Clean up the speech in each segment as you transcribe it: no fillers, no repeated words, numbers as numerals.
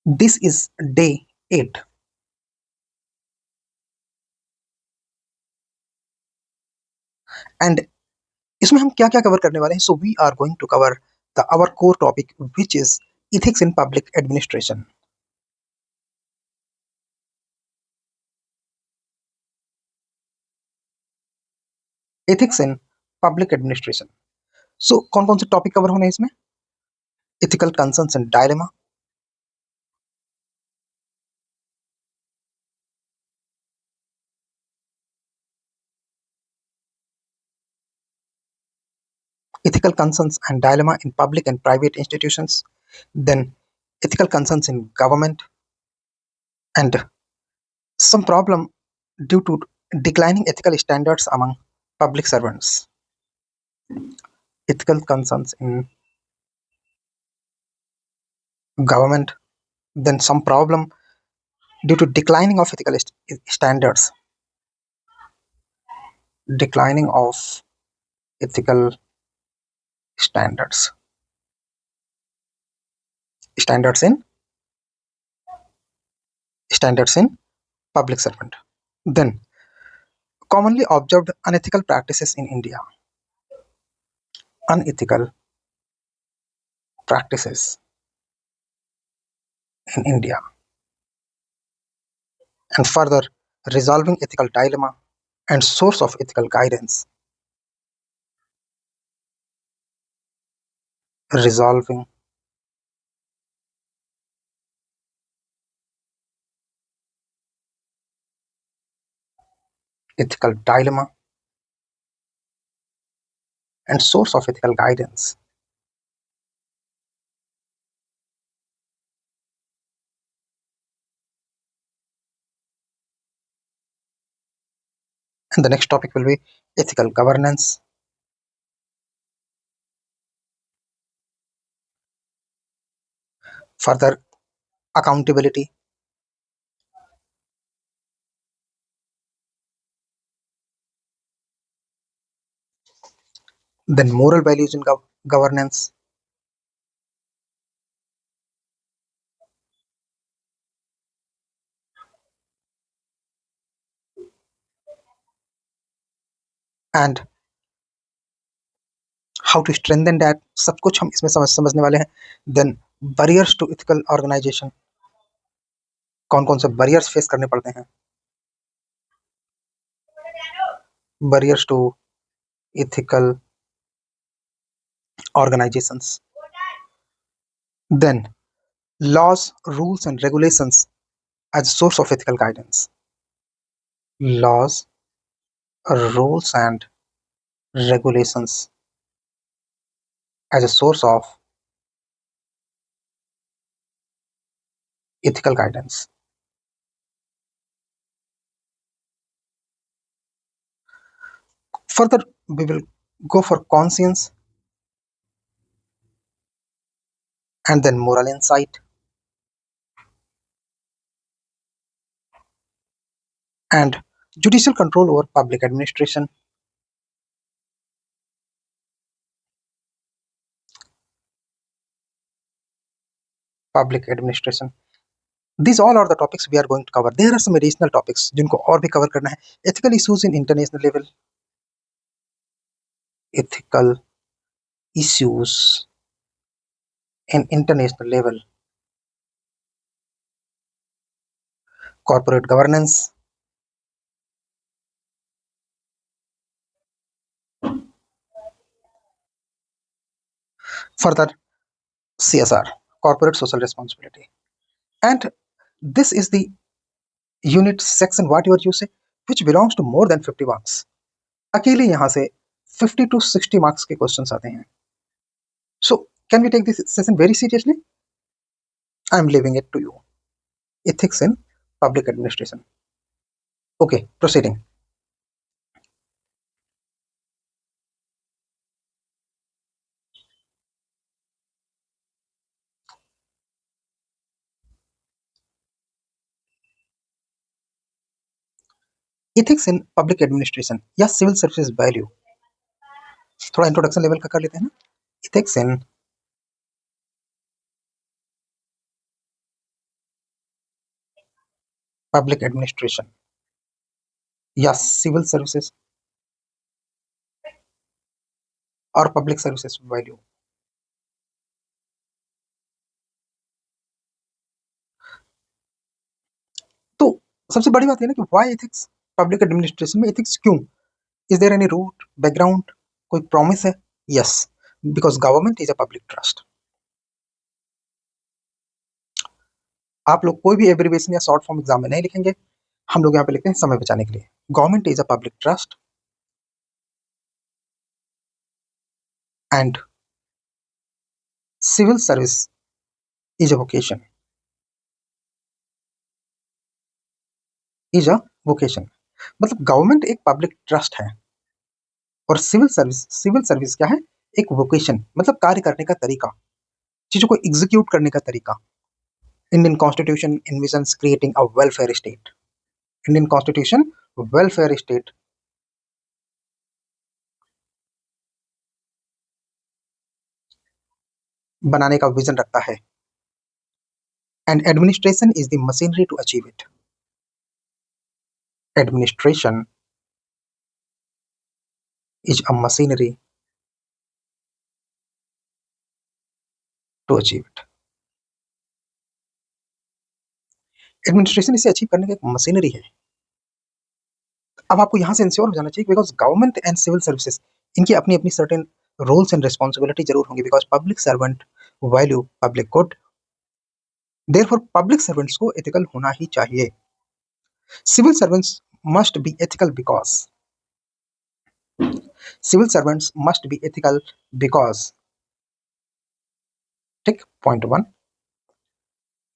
This is day 8 and इसमें हम क्या क्या कवर करने वाले हैं. So we are going to cover the our core topic which is ethics in public administration. Ethics in public administration. So कौन कौन से टॉपिक कवर होने हैं इसमें? Ethical concerns and dilemma, ethical concerns and dilemma in public and private institutions, then ethical concerns in government, and some problem due to declining ethical standards among public servants. Ethical concerns in government, then some problem due to declining of ethical standards. Declining of ethical standards. Standards in public servant. Then commonly observed unethical practices in India. Unethical practices in India. And further resolving ethical dilemma and source of ethical guidance. Resolving ethical dilemma and source of ethical guidance. And the next topic will be ethical governance. Further accountability. Then moral values in governance. And how to strengthen that, सब कुछ हम इसमें समझने वाले हैं. Then barriers to ethical organization. कौन कौन से barriers फेस करने पड़ते हैं. Barriers to ethical organizations. Then laws, rules and regulations as a source of ethical guidance. Laws, rules and regulations as a source of ethical guidance. Further, we will go for conscience and then moral insight and judicial control over public administration. Public administration. These all are the topics we are going to cover. There are some additional topics जिनको और भी cover करना है. Ethical issues in international level. Ethical issues in international level. Corporate governance. Further, CSR, corporate social responsibility. And this is the unit section whatever you say which belongs to more than 50 marks. अकेले यहाँ से 50 to 60 marks के questions आते हैं. So can we take this session very seriously? I am leaving it to you. Ethics in public administration. Okay, proceeding. Ethics in public administration या civil services value. थोड़ा introduction level का कर लेते हैं ना. Ethics in पब्लिक एडमिनिस्ट्रेशन या civil services और public services value. तो सबसे बड़ी बात है ना कि व्हाई एथिक्स, पब्लिक एडमिनिस्ट्रेशन में एथिक्स क्यों? Is there any root background, कोई प्रॉमिस है? Yes, because government is a public trust. आप लोग कोई भी एब्रिविएशन या शॉर्ट फॉर्म एग्जाम में नहीं लिखेंगे, हम लोग यहाँ पे लिखते हैं समय बचाने के लिए। Government is a public trust and civil service is a vocation, is a vocation. मतलब गवर्नमेंट एक पब्लिक ट्रस्ट है और सिविल सर्विस क्या है? एक वोकेशन, मतलब कार्य करने का तरीका, चीजों को एग्जीक्यूट करने का तरीका। Indian constitution envisions creating a welfare state. Indian constitution welfare state बनाने का विजन रखता है। And administration is the machinery to achieve it. Administration is a machinery to achieve it. Administration इसे अचीव करने की एक मशीनरी है। अब आपको यहाँ से इंश्योर हो जाना चाहिए because government and civil services इनकी अपनी अपनी सर्टेन रोल्स एंड रिस्पॉन्सिबिलिटी जरूर होंगी, because public servant value public good, therefore public servants को एथिकल होना ही चाहिए। Civil servants must be ethical because civil servants must be ethical because, take point 1,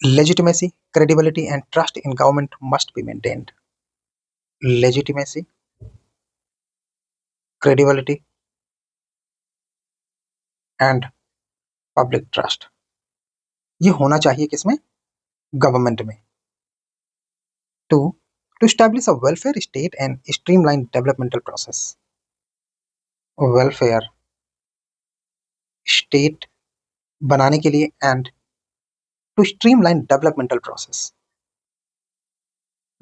legitimacy, credibility and trust in government must be maintained. Legitimacy, credibility and public trust, ये होना चाहिए किसमें? Government में। To, to establish a welfare state and streamline developmental process. Welfare state बनाने के लिए and to streamline developmental process,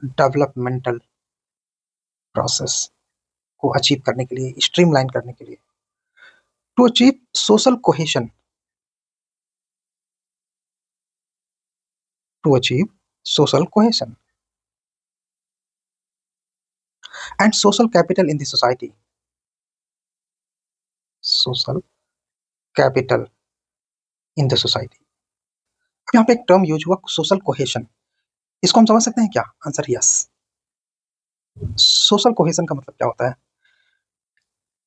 developmental process को achieve करने के लिए, स्ट्रीमलाइन करने के लिए। To achieve social cohesion, to achieve social cohesion and social capital in the society. Social capital in the society. अब यहाँ पे एक टर्म यूज हुआ सोशल कोहेशन, इसको हम समझ सकते हैं क्या? Answer yes. सोशल कोहेशन का मतलब क्या होता है?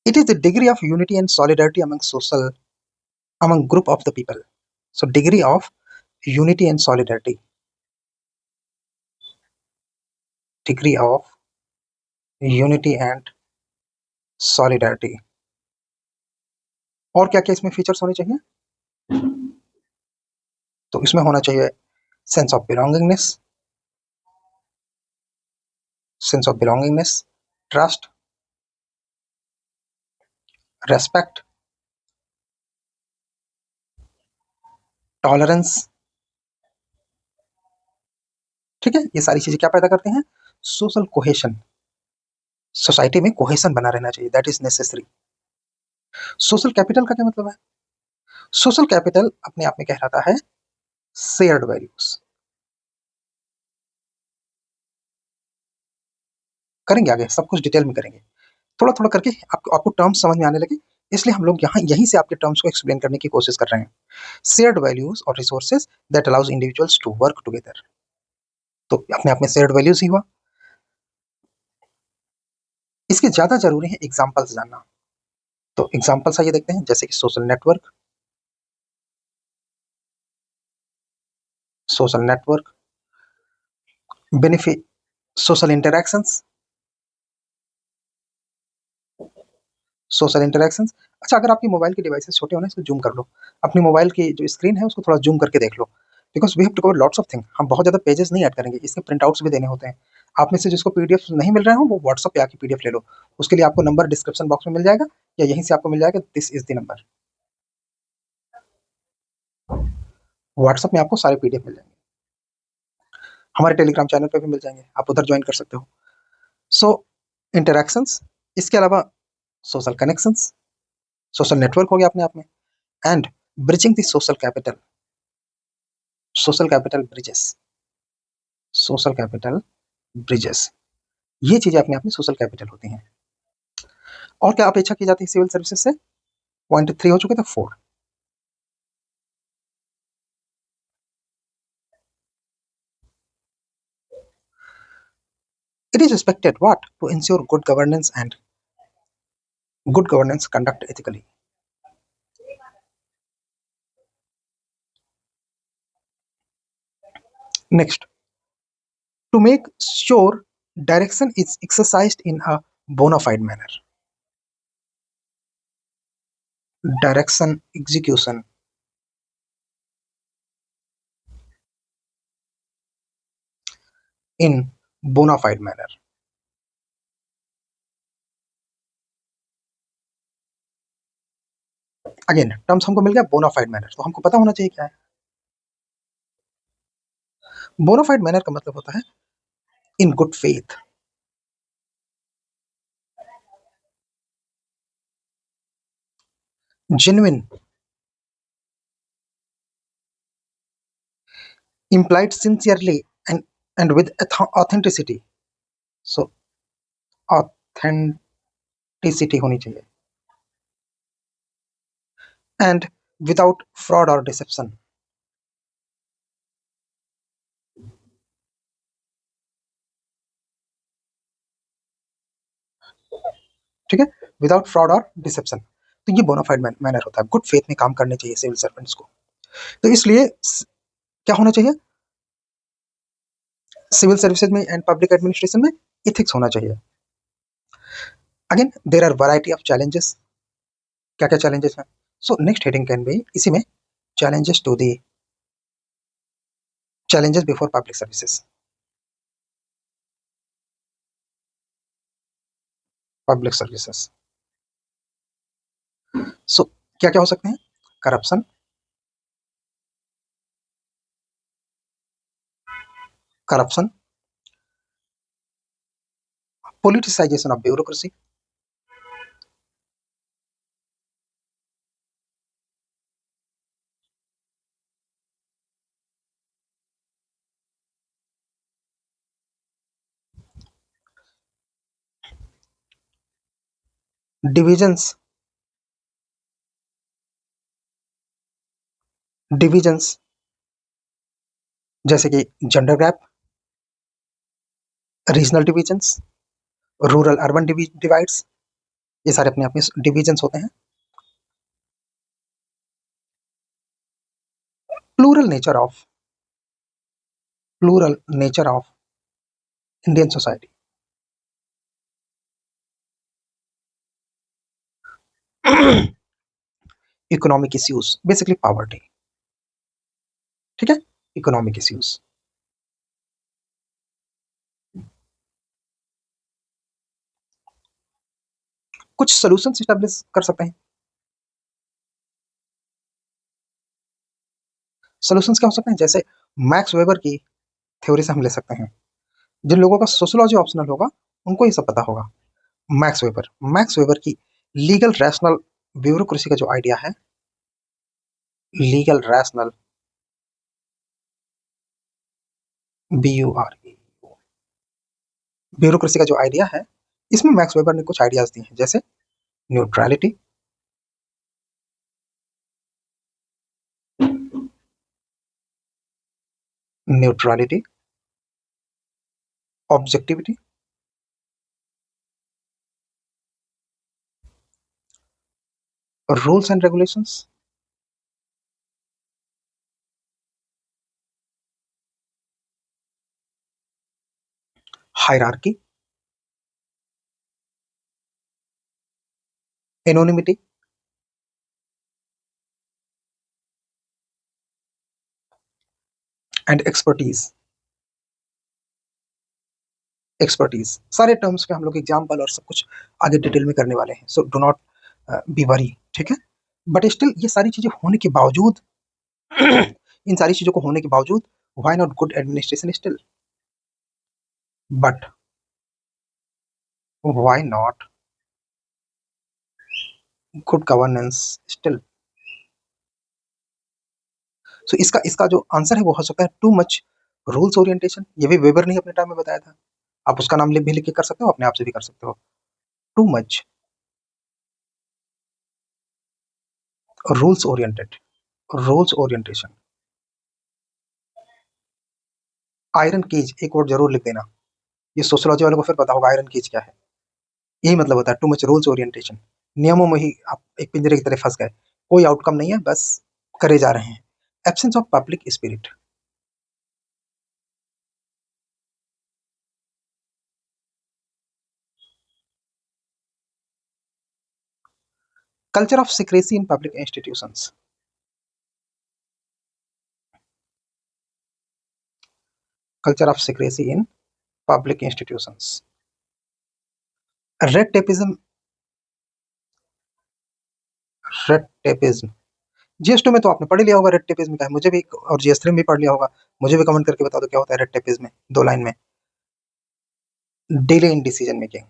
It is the degree of unity and solidarity among social, among group of the people. So degree of unity and solidarity, degree of unity and solidarity. और क्या क्या इसमें फीचर्स होने चाहिए? तो इसमें होना चाहिए sense of belongingness, sense of belongingness, trust, respect, tolerance. ठीक है, ये सारी चीजें क्या पैदा करते हैं? Social cohesion. सोसाइटी में कोहेशन बना रहना चाहिए, that is necessary. Social capital का क्या मतलब है? सोशल कैपिटल अपने आप में कहलाता है शेयर्ड वैल्यूज। करेंगे आगे सब कुछ डिटेल में करेंगे, थोड़ा थोड़ा करके आपको टर्म्स समझ में आने लगे, इसलिए हम लोग यहाँ यहीं से आपके टर्म्स को एक्सप्लेन करने की कोशिश कर रहे हैं। शेयर्ड वैल्यूज और resources that allows individuals to work together, तो अपने आप में शेयर्ड वैल्यूज ही हुआ। इसके ज्यादा जरूरी है एग्जाम्पल्स जानना, तो एग्जाम्पल्स आइए देखते हैं, जैसे कि social network, social network, benefit, social interactions, social interactions. अच्छा, अगर आपकी मोबाइल के डिवाइसेस छोटे होने इसको जूम कर लो, अपनी मोबाइल की जो स्क्रीन है उसको थोड़ा जूम करके देख लो, because we have to cover lots of thing. हम बहुत ज़्यादा पेजेस नहीं ऐड करेंगे, इसके प्रिंट आउट्स भी देने होते हैं। आप में से जिसको पीडीएफ नहीं मिल रहे हो वो व्हाट्सअप पे आके पीडीएफ ले लो, उसके लिए आपको नंबर डिस्क्रिप्शन बॉक्स में मिल जाएगा या यहीं से आपको मिल जाएगा, this is the number. WhatsApp में आपको सारे पीडीएफ मिल जाएंगे। हमारे टेलीग्राम चैनल पे भी मिल जाएंगे, आप उधर ज्वाइन कर सकते हो। सो इंटरैक्शंस, इसके अलावा सोशल कनेक्शंस, सोशल नेटवर्क हो गया अपने आप में, and bridging the social capital bridges, social capital bridges, ये चीजें अपने आप में सोशल कैपिटल होती हैं। और क्या अपेक्षा की जाती है सिविल सर्विसेज से? पॉइंट 3 हो चुके थे, 4। It is expected what? To ensure good governance conduct ethically. Next, to make sure direction is exercised in a bona fide manner. Direction execution in bona fide manner. Again terms हमको मिल गया bonafide manner, तो हमको पता होना चाहिए क्या है। Bonafide manner का मतलब होता है in good faith, genuine, implied sincerely, and with authenticity. So authenticity होनी चाहिए, and without fraud or deception. ठीक है, विदाउट फ्रॉड और डिसेप्शन, तो ये बोनाफाइड मैनर होता है। गुड फेथ में काम करने चाहिए सिविल सर्वेंट्स को। तो इसलिए क्या होना चाहिए सिविल सर्विसेज में एंड पब्लिक एडमिनिस्ट्रेशन में? इथिक्स होना चाहिए। Again there are variety of challenges, क्या क्या चैलेंजेस हैं? So next heading can be इसी में challenges to the challenges before public services, public services. So क्या क्या हो सकते हैं? Corruption, corruption, politicization of bureaucracy, divisions, divisions जैसे कि gender gap, regional divisions, rural urban divides, ये सारे अपने आप में डिविजन्स होते हैं। Plural nature of Indian society, economic issues, basically poverty. ठीक है, इकोनॉमिक इश्यूज। कुछ सोल्यूशन स्टैब्लिश कर सकते हैं। सोल्यूशंस क्या हो सकते हैं? जैसे मैक्स वेबर की थ्योरी से हम ले सकते हैं। जिन लोगों का सोशियोलॉजी ऑप्शनल होगा उनको ये सब पता होगा। मैक्स वेबर की लीगल रैशनल ब्यूरोक्रेसी का जो आइडिया है, लीगल रैशनल BURE ब्यूरोक्रेसी का जो आइडिया है, इसमें मैक्स वेबर ने कुछ आइडियाज दिए हैं, जैसे neutrality, neutrality, objectivity, rules and regulations, hierarchy, anonymity, and expertise. सारे टर्म्स के हम लोग एग्जाम्पल और सब कुछ आगे डिटेल में करने वाले हैं, so do not be worry. ठीक है, बट स्टिल ये सारी चीजें होने के बावजूद इन सारी चीजों को होने के बावजूद why not good administration still? But why not good governance still. So इसका इसका जो आंसर है वो हो सकता है टू मच रूल्स ओरिएंटेशन। ये भी वेबर ने अपने टाइम में बताया था। आप उसका नाम भी लिख के कर सकते हो, अपने आप से भी कर सकते हो। Too much rules oriented, rules orientation. Iron cage एक वर्ड जरूर लिख देना, ये सोशियोलॉजी वालों को फिर पता होगा आयरन केज क्या है। यही मतलब होता है टू मच रूल्स ओरिएंटेशन। नियमों में ही आप एक पिंजरे की तरह फंस गए, कोई आउटकम नहीं है, बस करे जा रहे हैं। Absence of public spirit. Culture of secrecy in public institutions. Culture of secrecy in public institutions. Red tapism. Red tapism, GS two में तो आपने पढ़ ही लिया होगा रेड टेपिज्म क्या है, मुझे भी, और जीएस थ्री में भी पढ़ लिया होगा। मुझे भी कमेंट करके बता दो क्या होता है रेड टेपिज्म में, 2 लाइन में। Delay in decision making,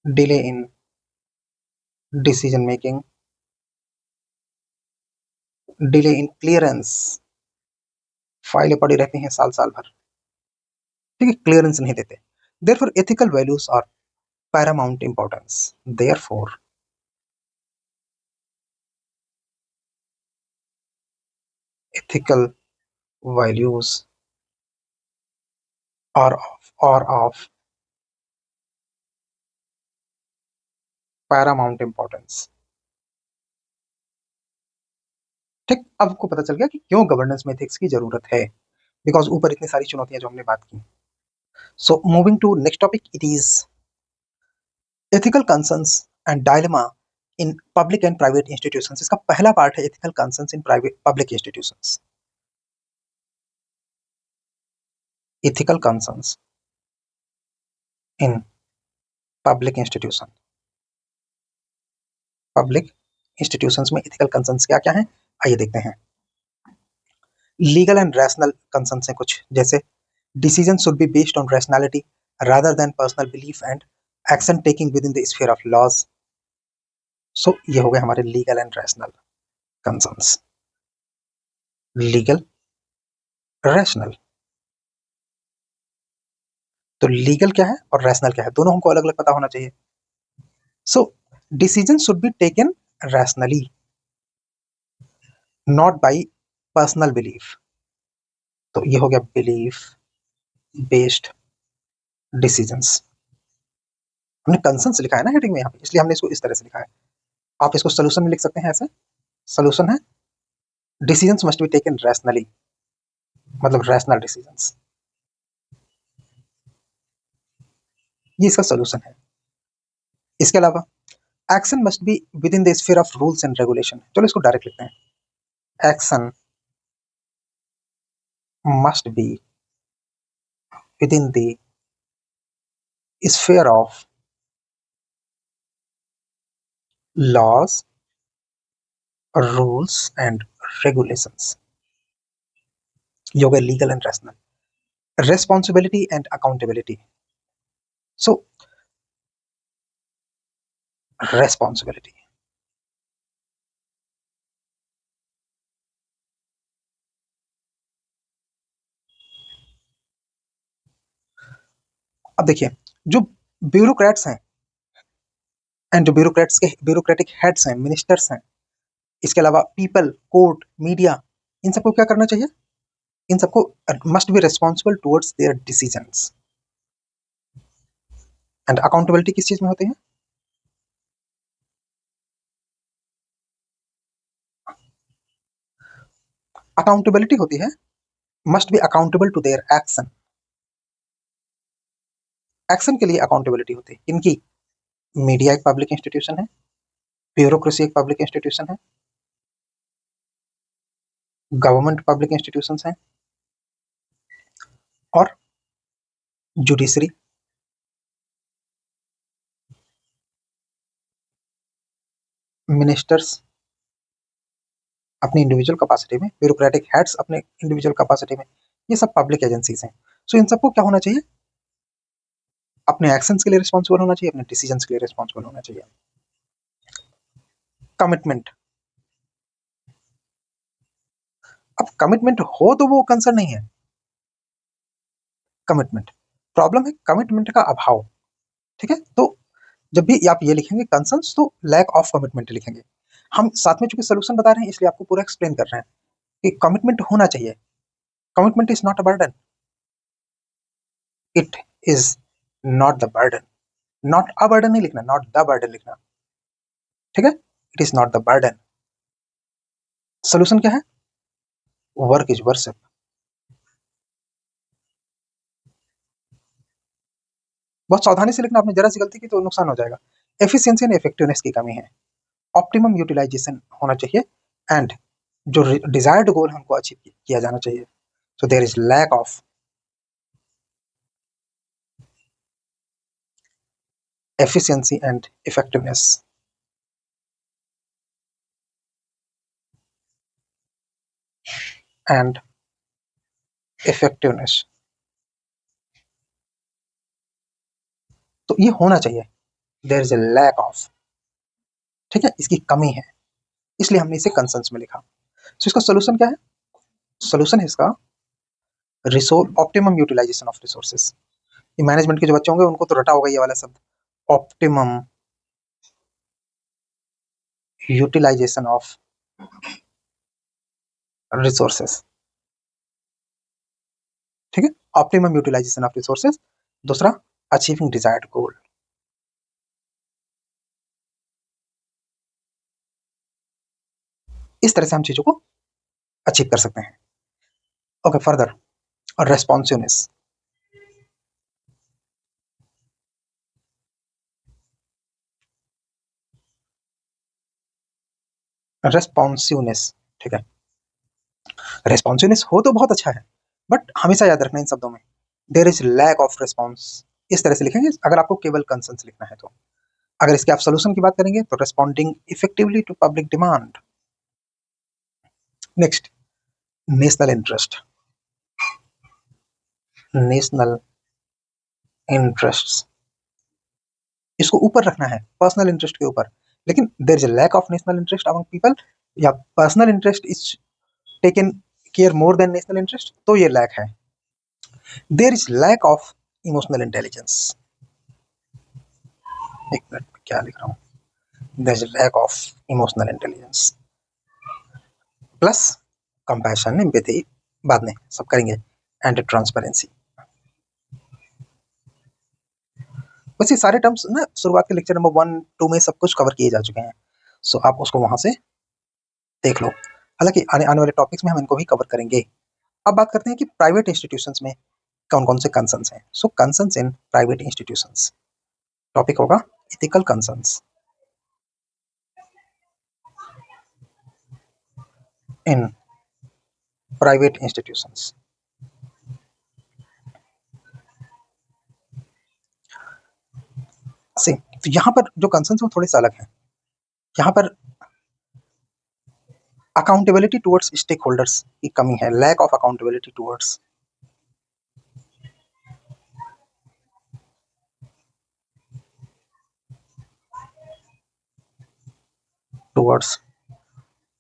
delay in decision making, delay in clearance. फाइलें पड़ी रहती हैं साल साल भर, ठीक है, क्लियरेंस नहीं देते। Therefore ethical values are paramount importance. Therefore ethical values are of paramount importance. ठीक, अब आपको पता चल गया कि क्यों गवर्नेंस में एथिक्स की जरूरत है, बिकॉज ऊपर इतनी सारी चुनौतियां जो हमने बात की। So moving to next topic, it is ethical concerns and dilemma in public and private institutions. इसका पहला पार्ट है ethical concerns in private public institutions. Ethical concerns in public institution. Public institutions में एथिकल कंसर्न्स क्या क्या हैं, आइए देखते हैं। लीगल एंड रैशनल कंसर्न्स हैं कुछ, जैसे decision should be based on rationality rather than personal belief and action taking within the sphere of laws. So ये हो गए हमारे legal and rational concerns. Legal, rational. तो लीगल क्या है और रैशनल क्या है, दोनों हमको अलग अलग पता होना चाहिए। So decision should be taken rationally, not by personal belief. तो ये हो गया बिलीफ बेस्ड डिसीजंस। हमने कंसर्न्स लिखा है ना हेडिंग में यहाँ पे, इसलिए हमने इसको इस तरह से लिखा है। आप इसको सोल्यूशन में लिख सकते हैं ऐसे। सोल्यूशन है decisions must be taken rationally, मतलब रैशनल डिसीजंस। ये इसका सोल्यूशन है। इसके अलावा action must be within the sphere of rules and regulation. चलो इसको डायरेक्ट लिखते हैं। Action must be within the sphere of laws, rules and regulations. ये हो गया legal and rational. Responsibility and accountability. So responsibility, अब देखिए, जो ब्यूरोक्रेट्स हैं एंड जो ब्यूरोक्रेट्स के ब्यूरोक्रेटिक हेड्स हैं, मिनिस्टर्स हैं, इसके अलावा पीपल, कोर्ट, मीडिया, इन सबको क्या करना चाहिए, इन सबको must be responsible towards their decisions. And accountability किस चीज में होती है, अकाउंटेबिलिटी होती है must be accountable to their action. Action के लिए अकाउंटेबिलिटी होती है इनकी। मीडिया एक पब्लिक इंस्टीट्यूशन है, ब्यूरोक्रेसी एक पब्लिक इंस्टीट्यूशन है, गवर्नमेंट पब्लिक इंस्टीट्यूशन है, और जुडिशरी, मिनिस्टर्स अपनी इंडिविजुअल कैपेसिटी में, ब्यूरोक्रेटिक हेड्स अपने इंडिविजुअल कैपेसिटी में, ये सब पब्लिक एजेंसीज हैं। सो इन सबको क्या होना चाहिए, अपने एक्शंस के लिए रिस्पॉन्सिबल होना चाहिए, अपने डिसीजंस के लिए रिस्पॉन्सिबल होना चाहिए। कमिटमेंट, अब कमिटमेंट हो तो वो कंसर्न नहीं है। कमिटमेंट, प्रॉब्लम है कमिटमेंट का अभाव। ठीक है, तो जब भी आप ये लिखेंगे कंसर्न्स तो लैक ऑफ कमिटमेंट लिखेंगे। हम साथ में चूंकि सोल्यूशन बता रहे हैं इसलिए आपको पूरा एक्सप्लेन कर रहे हैं कि कमिटमेंट होना चाहिए। Commitment is not a burden, it is not the burden. Not a burden नहीं लिखना, नॉट द बर्डन लिखना। ठीक है, it is not the burden. Solution क्या है, वर्क इज वर्शिप। बहुत सावधानी से लिखना, आपने जरा सी गलती की तो नुकसान हो जाएगा। एफिशिएंसी एंड इफेक्टिवनेस की कमी है, ऑप्टिमम यूटिलाइजेशन होना चाहिए, एंड जो डिजायर्ड गोल है उनको अचीव किया जाना चाहिए। So there is lack of efficiency and effectiveness, and effectiveness। तो ये होना चाहिए, there is a lack of. ठीक है, इसकी कमी है, इसलिए हमने इसे कंसर्न्स में लिखा। सो इसका सोल्यूशन क्या है, सोल्यूशन है इसका resource optimum utilisation of resources. ये मैनेजमेंट के जो बच्चे होंगे उनको तो रटा होगा ये वाला शब्द, ऑप्टिमम यूटिलाइजेशन ऑफ रिसोर्सेज। ठीक है, ऑप्टिमम यूटिलाइजेशन ऑफ रिसोर्सेज। दूसरा, अचीविंग डिजायर्ड गोल। इस तरह से हम चीजों को अचीव कर सकते हैं। Okay, further, responsiveness. रेस्पॉन्सिवनेस, ठीक है, रेस्पॉन्सिवनेस हो तो बहुत अच्छा है, बट हमेशा याद रखना इन शब्दों में, there is lack of response. इस तरह से लिखेंगे अगर आपको केवल कंसर्न्स लिखना है तो। अगर इसके आप सोल्यूशन की बात करेंगे तो responding effectively to public demand. Next, national interest. National interest, इसको ऊपर रखना है पर्सनल इंटरेस्ट के ऊपर, लेकिन there is lack of national interest among people, या personal interest is taken care more than national interest, तो ये लैक है। There is lack of emotional intelligence. एक मिनट में क्या लिख रहा हूँ, there's a lack of emotional intelligence, plus compassion, empathy बाद में सब करेंगे, एंड ट्रांसपेरेंसी। वैसे सारे टर्म्स ना शुरुआत के लेक्चर नंबर 1 2 में सब कुछ कवर किए जा चुके हैं, सो आप उसको वहां से देख लो। हालांकि आने आने वाले टॉपिक्स में हम इनको भी कवर करेंगे। अब बात करते हैं कि प्राइवेट इंस्टीट्यूशंस में कौन कौन से कंसर्न्स हैं। So concerns in private institutions, topic होगा ethical concerns in private institutions. से तो यहाँ पर जो कंसर्न्स हैं वो थोड़े से अलग हैं। यहाँ पर अकाउंटेबिलिटी टुवर्ड्स स्टेक होल्डर्स की कमी है, lack of accountability towards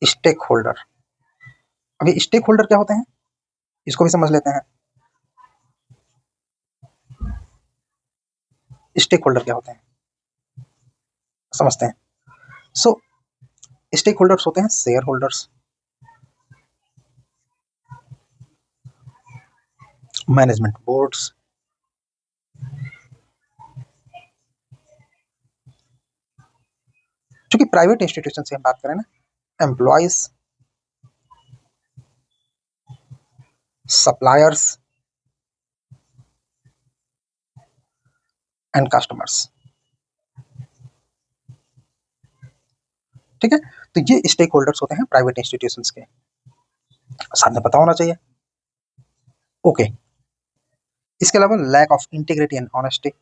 stakeholder. अभी स्टेक होल्डर क्या होते हैं इसको भी समझ लेते हैं। स्टेक होल्डर क्या होते हैं समझते हैं। सो स्टेक होल्डर्स होते हैं शेयर होल्डर्स, मैनेजमेंट बोर्ड्स, चूंकि प्राइवेट इंस्टीट्यूशन से हम बात करें ना, एम्प्लॉयज, सप्लायर्स एंड कस्टमर्स। ठीक है, तो ये स्टेक होल्डर्स होते हैं प्राइवेट इंस्टीट्यूशंस के, साथ में पता होना चाहिए। ओके, इसके अलावा lack of integrity and honesty.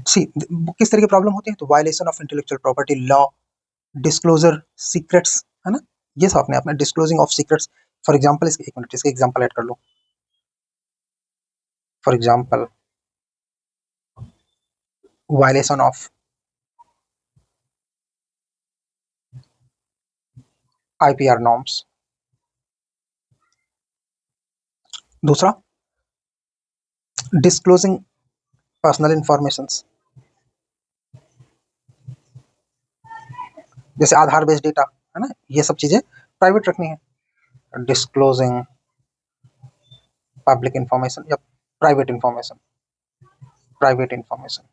See किस तरह की प्रॉब्लम होती है, तो violation of intellectual property law, disclosure secrets, है ना, ये सब अपने अपने disclosing of secrets. For example, इसके एक मिनट, इसके एग्जाम्पल ऐड कर लो। For example, violation of IPR norms. दूसरा, डिस्क्लोजिंग पर्सनल इंफॉर्मेशन, जैसे आधार बेस्ड डेटा, है ना, ये सब चीजें प्राइवेट रखनी है। डिस्क्लोजिंग पब्लिक इंफॉर्मेशन या प्राइवेट इंफॉर्मेशन, प्राइवेट इंफॉर्मेशन,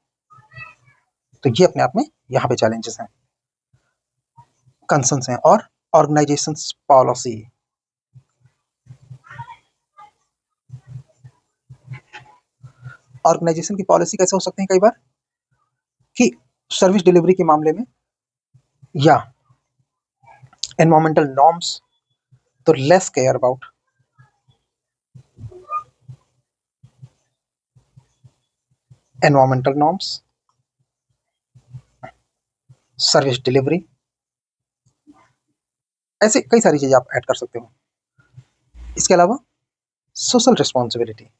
तो ये अपने आप में यहाँ पे चैलेंजेस हैं, कंसर्न्स हैं। और ऑर्गेनाइजेशन पॉलिसी, ऑर्गेनाइजेशन की पॉलिसी कैसे हो सकते हैं कई बार कि सर्विस डिलीवरी के मामले में या एनवायरमेंटल नॉर्म्स, तो less care about environmental norms, service delivery, ऐसे कई सारी चीजें आप ऐड कर सकते हो। इसके अलावा social responsibility,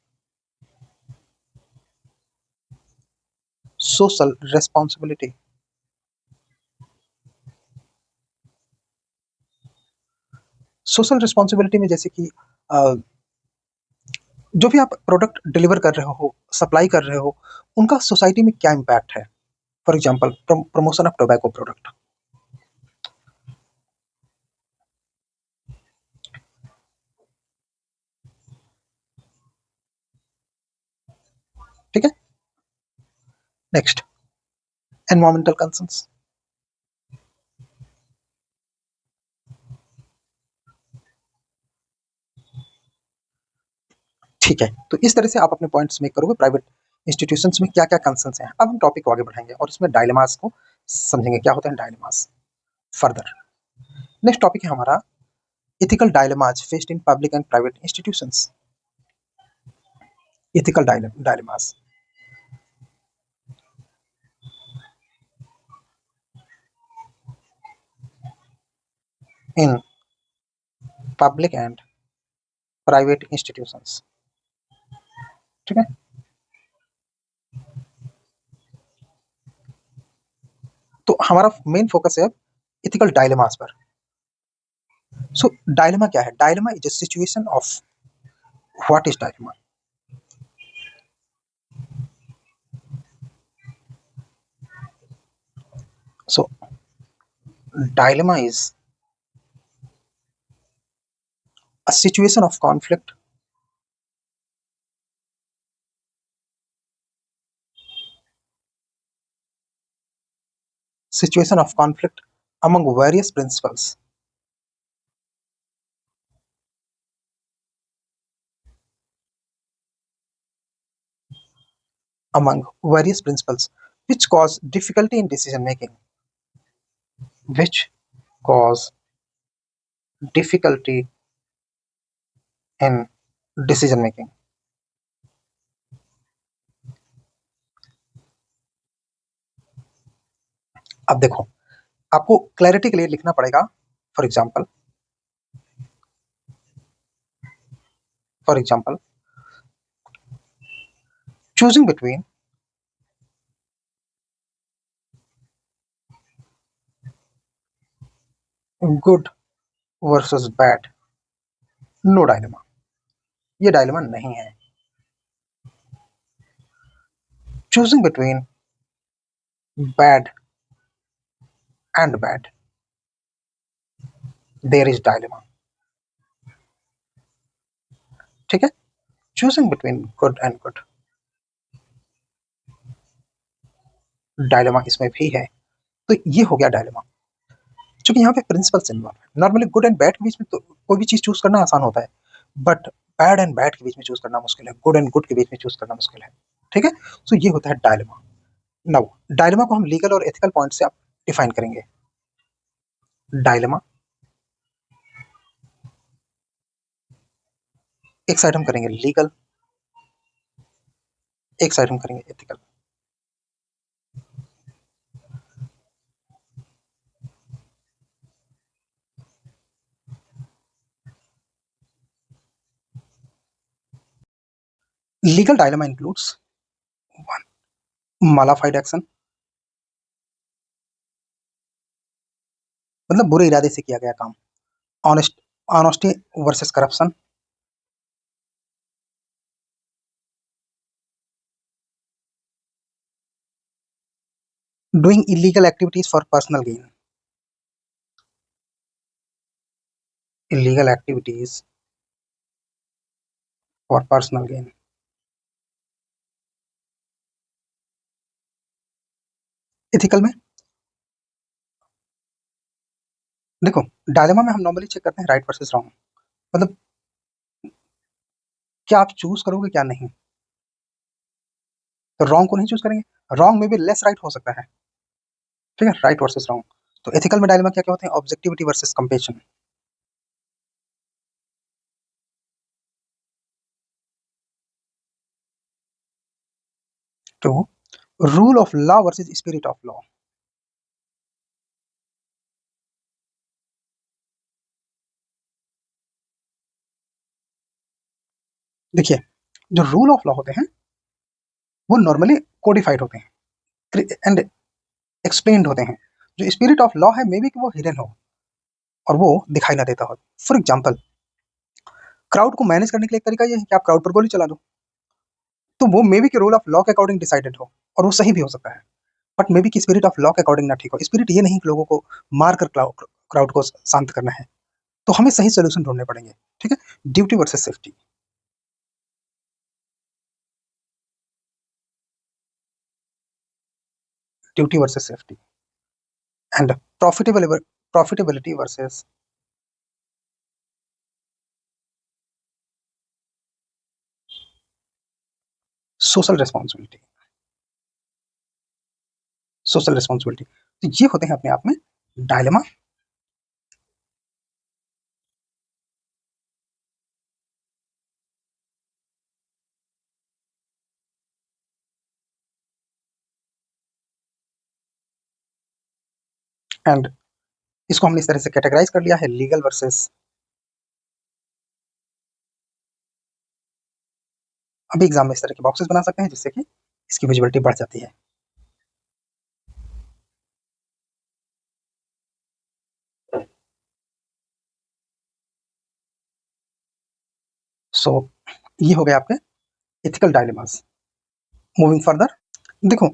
social responsibility, social responsibility में जैसे कि जो भी आप प्रोडक्ट डिलीवर कर रहे हो, सप्लाई कर रहे हो, उनका सोसाइटी में क्या इम्पैक्ट है। For example, promotion of tobacco product, ठीक है। नेक्स्ट, एनवायरमेंटल कंसर्न्स, ठीक है। तो इस तरह से आप अपने पॉइंट्स मेक करोगे प्राइवेट इंस्टीट्यूशंस में क्या क्या कंसर्न्स हैं। अब हम टॉपिक को आगे बढ़ाएंगे और इसमें डायलेमास को समझेंगे, क्या होता है डायलेमास फर्दर। नेक्स्ट टॉपिक है हमारा ethical dilemmas faced in public and private institutions. Ethical dilemmas in public and private institutions, ठीक है। तो हमारा मेन फोकस है अब इथिकल डायलेमास पर। सो डायलेमा क्या है? Dilemma is a situation of, what is dilemma? So dilemma is a situation of conflict situation of conflict among various principles, among various principles which cause difficulty in decision making, which cause difficulty in decision making। अब देखो, आपको clarity के लिए लिखना पड़ेगा। For example, for example, choosing between good versus bad, no dilemma, ये dilemma नहीं है। Choosing between bad and bad, there is dilemma, ठीक है। Choosing between good and good, dilemma इसमें भी है। तो ये हो गया डायलेमा। चूंकि यहाँ पे प्रिंसिपल्स इन्वॉल्व है। नॉर्मली गुड एंड बैड के बीच में तो कोई भी चीज चूज करना आसान होता है, बट बैड एंड बैड के बीच में चूज करना मुश्किल है, गुड एंड गुड के बीच में चूज करना मुश्किल है, ठीक है। सो ये होता है डायलेमा। नाउ डायलेमा को हम लीगल और एथिकल पॉइंट से आप डिफाइन करेंगे। डायलेमा एक साइड हम करेंगे लीगल, एक साइड हम करेंगे ethical. Legal dilemma includes mala fide action, मतलब बुरे इरादे से किया गया काम। Honest honesty versus corruption, doing illegal activities for personal gain, illegal activities for personal gain. Ethical में देखो, डायलेमा में हम नॉर्मली चेक करते हैं राइट वर्सेस रॉन्ग, मतलब क्या आप चूज करोगे क्या नहीं। तो रॉन्ग को नहीं चूज करेंगे, रॉन्ग में भी लेस राइट हो सकता है, ठीक है, राइट वर्सेस रॉन्ग। तो एथिकल में डायलेमा क्या क्या होते हैं, ऑब्जेक्टिविटी वर्सेस कंपेशन, तो rule of law versus spirit of law. देखिए, जो रूल ऑफ लॉ होते हैं वो नॉर्मली कोडिफाइड होते हैं एंड एक्सप्लेन्ड होते हैं। जो स्पिरिट ऑफ लॉ है मे बी कि वो हिडन हो और वो दिखाई ना देता हो। फॉर एग्जाम्पल, क्राउड को मैनेज करने के लिए एक तरीका ये है कि आप क्राउड पर गोली चला दो, तो वो मे बी कि रूल ऑफ लॉ के अकॉर्डिंग डिसाइडेड हो और वो सही भी हो सकता है, बट मे बी कि स्पिरिट ऑफ लॉ के अकॉर्डिंग ना ठीक हो। स्पिरिट ये नहीं कि लोगों को मार कर क्राउड को शांत करना है, तो हमें सही सोल्यूशन ढूंढने पड़ेंगे, ठीक है। Duty versus safety, duty versus safety, and profitability versus social responsibility, social responsibility. तो ये होते हैं अपने आप में डायलेमा। एंड इसको हमने इस तरह से कैटेगराइज कर लिया है, लीगल वर्सेस। अभी एग्जाम में इस तरह के बॉक्सेस बना सकते हैं जिससे कि इसकी विजिबिलिटी बढ़ जाती है। सो ये हो गए आपके एथिकल डायलेमास। मूविंग फर्दर, देखो,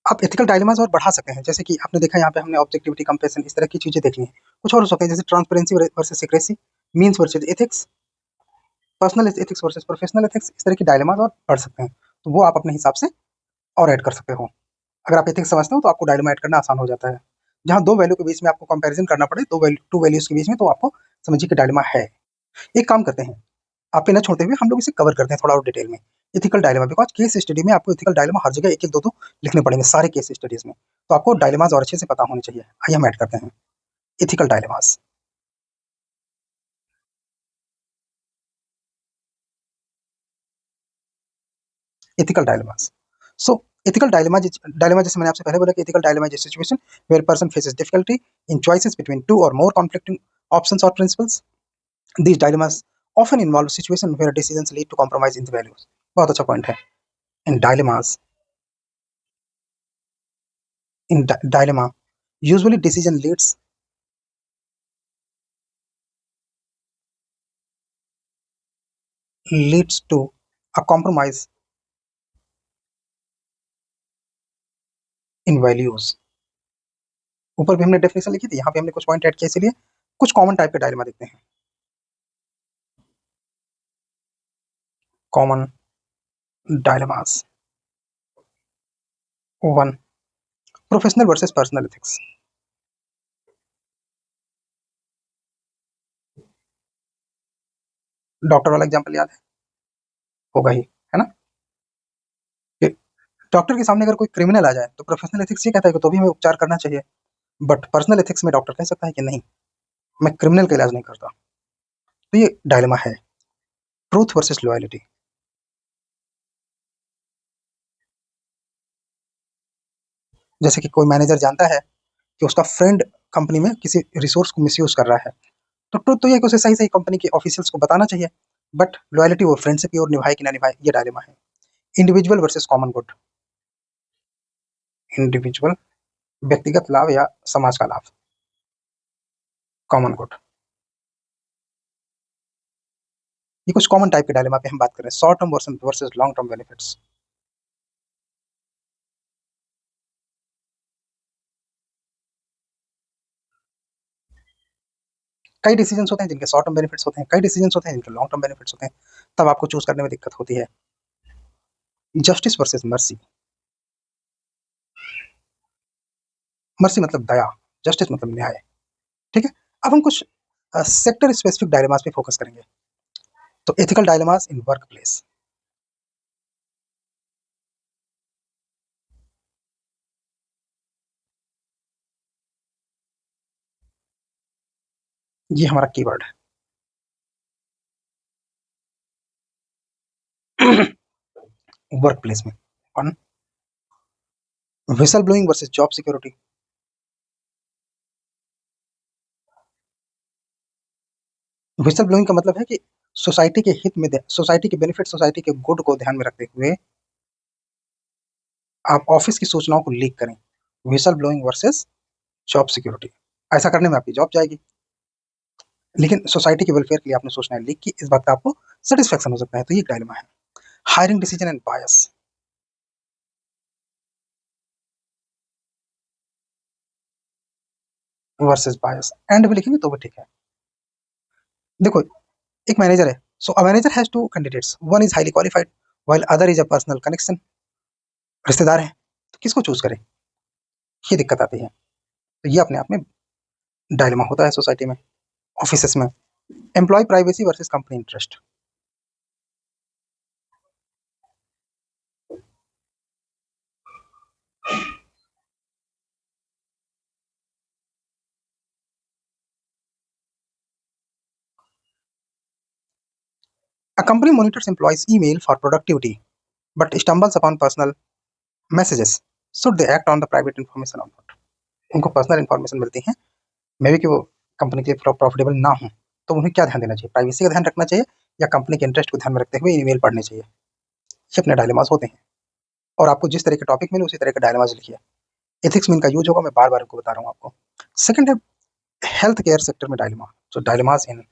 आप एथिकल डायलेमास और बढ़ा सकते हैं, जैसे कि आपने देखा यहाँ पे हमने ऑब्जेक्टिविटी, कंपेशन, इस तरह की चीजें देखी हैं। कुछ और हो सकते हैं जैसे transparency versus secrecy, means versus ethics, personal ethics versus professional ethics, इस तरह की डायलेमास और बढ़ सकते हैं। तो वो आप अपने हिसाब से और ऐड कर सकते हो। अगर आप एथिक्स समझते हो तो आपको डायलेमा ऐड करना आसान हो जाता है। जहाँ दो वैल्यू के बीच में आपको कंपैरिजन करना पड़े, टू वैल्यूज के बीच में, तो आपको समझिए कि डायलेमा है। एक काम करते हैं, आप पे न छोड़ते हुए हम लोग इसे कवर करते हैं थोड़ा और डिटेल में। Ethical dilemma, because case study में आपको एथिकल डायलेमा हर जगह एक एक दो दो लिखने पड़ेंगे सारे केस स्टडीज में, तो आपको डायलेमास और अच्छे से पता होने चाहिए। आइए हम ऐड करते हैं ethical dilemmas. Ethical dilemmas. So ethical dilemma जैसे मैंने आपसे पहले बोला कि ethical dilemma is situation where person faces difficulty in choices between two और मोर कॉन्फ्लिक्टिंग ऑप्शंस और principles. These dilemmas often involve situations where decisions lead to compromise in the values. बहुत अच्छा पॉइंट है। In dilemmas, in dilemma, usually decision leads to a compromise in values. ऊपर भी हमने definition लिखी थी, यहाँ पे हमने कुछ पॉइंट ऐड किए, इसीलिए कुछ कॉमन टाइप के डायलेमा देखते हैं। Common dilemmas. One, professional versus personal ethics. Doctor वाला एग्जांपल याद है, होगा ही, है ना। कि डॉक्टर के सामने अगर कोई क्रिमिनल आ जाए तो प्रोफेशनल एथिक्स ये कहता है कि तो भी हमें उपचार करना चाहिए, बट पर्सनल एथिक्स में डॉक्टर कह सकता है कि नहीं, मैं क्रिमिनल का इलाज नहीं करता। तो ये डायलेमा है। Truth versus loyalty. जैसे कि कोई मैनेजर जानता है कि उसका फ्रेंड कंपनी में किसी रिसोर्स को मिसयूज कर रहा है, तो ट्रुथ तो ये है कि उसे सही सही कंपनी के ऑफिशियल्स को बताना चाहिए, बट लॉयल्टी वो फ्रेंड से प्योर निभाए कि ना निभाए, ये डायलेमा है। Individual versus common good, individual व्यक्तिगत लाभ या समाज का लाभ, कॉमन गुड। ये कुछ कॉमन टाइप के डायलेमा पे हम बात कर रहे हैं, short term versus long term benefits. कई डिसीजंस होते हैं जिनके शॉर्ट टर्म बेनिफिट्स होते हैं, कई डिसीजंस होते हैं जिनके लॉन्ग टर्म बेनिफिट्स होते हैं, तब आपको चूज करने में दिक्कत होती है। जस्टिस वर्सेस मर्सी, मर्सी मतलब दया, जस्टिस मतलब न्याय। ठीक है, अब हम कुछ सेक्टर स्पेसिफिक डायलेमास पे फोकस करेंगे। तो ethical dilemmas in work place, ये हमारा कीवर्ड है। वर्क प्लेस में one, whistle blowing versus job security. Whistle blowing का मतलब है कि सोसाइटी के हित में, सोसाइटी के बेनिफिट, सोसाइटी के गुड को ध्यान में रखते हुए आप ऑफिस की सूचनाओं को लीक करें। Whistle blowing versus job security, ऐसा करने में आपकी जॉब जाएगी, लेकिन सोसाइटी के वेलफेयर के लिए आपने सूचनाएं लीक की, इस बात का आपको सेटिस्फेक्शन हो सकता है, तो ये डायलेमा है। Hiring decision and bias versus bias, and भी लिखेंगे तो भी ठीक है। देखो, एक मैनेजर है, so a manager has two candidates, one is highly qualified while other is a personal connection, रिश्तेदार है, तो किसको चूज करें, ये दिक्कत आती है। तो ये अपने आप में डायलेमा होता है सोसाइटी में, ऑफिसेस में। Employee privacy versus company interest, a company monitors employees email for productivity but stumbles upon personal messages, should they act on the private information or not? उनको पर्सनल इन्फॉर्मेशन मिलती है, may be कि वो company के लिए profitable ना हो, तो उन्हें क्या ध्यान देना चाहिए, प्राइवेसी का ध्यान रखना चाहिए या कंपनी के इंटरेस्ट को ध्यान में रखते हुए ईमेल पढ़ने चाहिए, ये अपने डायलेमास होते हैं। और आपको जिस तरह के टॉपिक मिले उसी तरह का डायलेमास लिखिए। एथिक्स में इनका यूज होगा, मैं बार बार इनको बता रहा हूँ आपको। सेकंड है हेल्थ केयर सेक्टर में डायलेमा, जो dilemmas in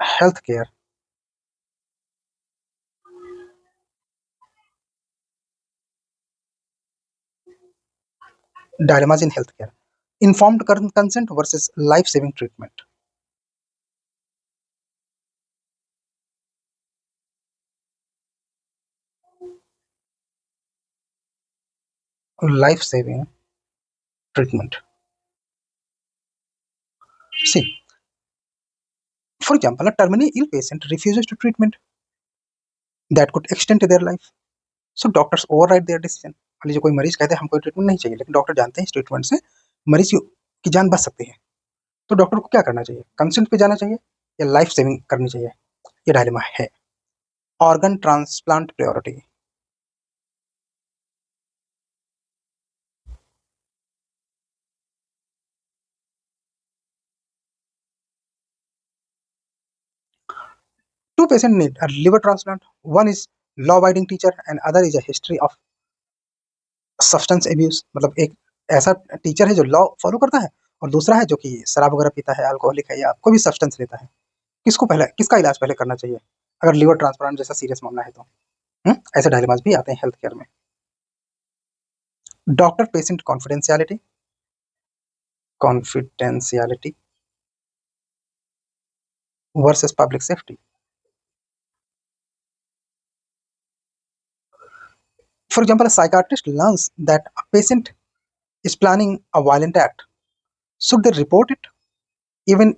health care, dilemmas in health care, informed consent versus life saving treatment, life saving treatment. See, for example, a terminally ill patient refuses to treatment that could extend their life. So doctors override their decision. मान लीजिए कोई मरीज कहते हैं हमको treatment नहीं चाहिए, लेकिन डॉक्टर जानते हैं इस ट्रीटमेंट से मरीज की जान बच सकती है, तो डॉक्टर को क्या करना चाहिए, कंसेंट पे जाना चाहिए या लाइफ सेविंग करनी चाहिए, ये डायलेमा है। Organ transplant priority, two patient need a liver transplant, one is law abiding teacher and other is a history of substance abuse, मतलब एक ऐसा टीचर है जो लॉ फॉलो करता है और दूसरा है जो कि शराब वगैरह पीता है, अल्कोहलिक है या कोई भी सब्सटेंस लेता है, किसको पहले, किसका इलाज पहले करना चाहिए अगर लिवर ट्रांसप्लांट जैसा सीरियस मामला है तो। ऐसे डायलेमास भी आते हैं हेल्थ केयर में। Doctor patient confidentiality, confidentiality versus public safety. For example, a psychiatrist learns that a patient is planning a violent act, should they report it even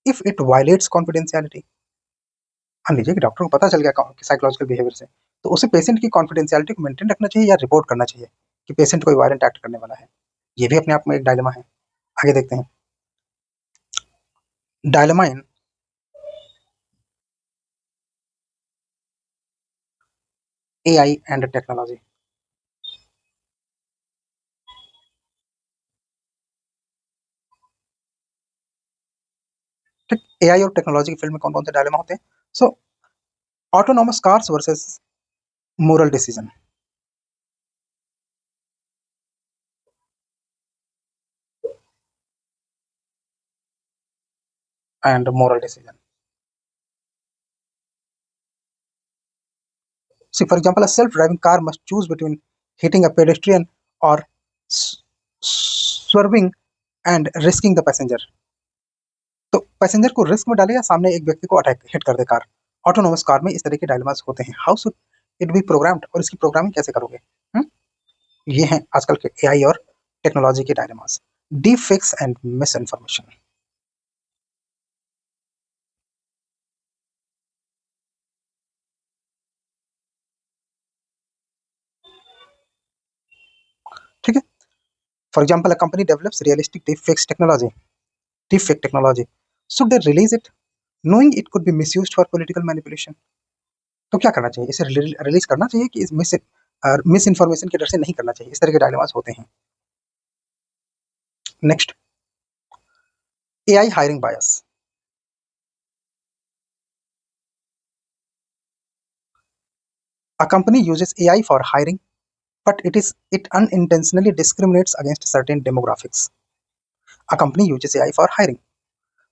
if it violates confidentiality? मान लीजिए कि doctor को पता चल गया psychological behaviour से, तो उसे पेशेंट की कॉन्फिडेंशियलिटी को मेंटेन रखना चाहिए या रिपोर्ट करना चाहिए कि पेशेंट कोई वायलेंट एक्ट करने वाला है, ये भी अपने आप में एक डायलेमा है। आगे देखते हैं, dilemma in AI and technology. ठीक, एआई और टेक्नोलॉजी की फील्ड में कौन कौन से डायलेमा होते हैं? So autonomous cars versus moral decision and moral decision. See, for example, a self-driving car must choose between hitting a pedestrian or swerving and risking the passenger. तो passenger को risk में डाले या सामने एक व्यक्ति को अटैक हिट कर दे कार. ऑटोनोमस कार में इस तरह के डायलेमास होते हैं. How should it be programmed, और इसकी प्रोग्रामिंग कैसे करोगे? हुँ? ये हैं आजकल के एआई और टेक्नोलॉजी के dilemmas. Deep fakes and miss information. ठीक है. For example, a company develops realistic deep fakes technology, deep fake technology. Should they release it knowing it could be misused for political manipulation? तो क्या करना चाहिए? इसे release करना चाहिए कि इस मिस इन्फॉर्मेशन के डर से नहीं करना चाहिए? इस तरह के डायलेमास होते हैं. Next, AI hiring bias. A company uses AI for hiring, but it unintentionally discriminates against certain demographics. A company uses AI for hiring,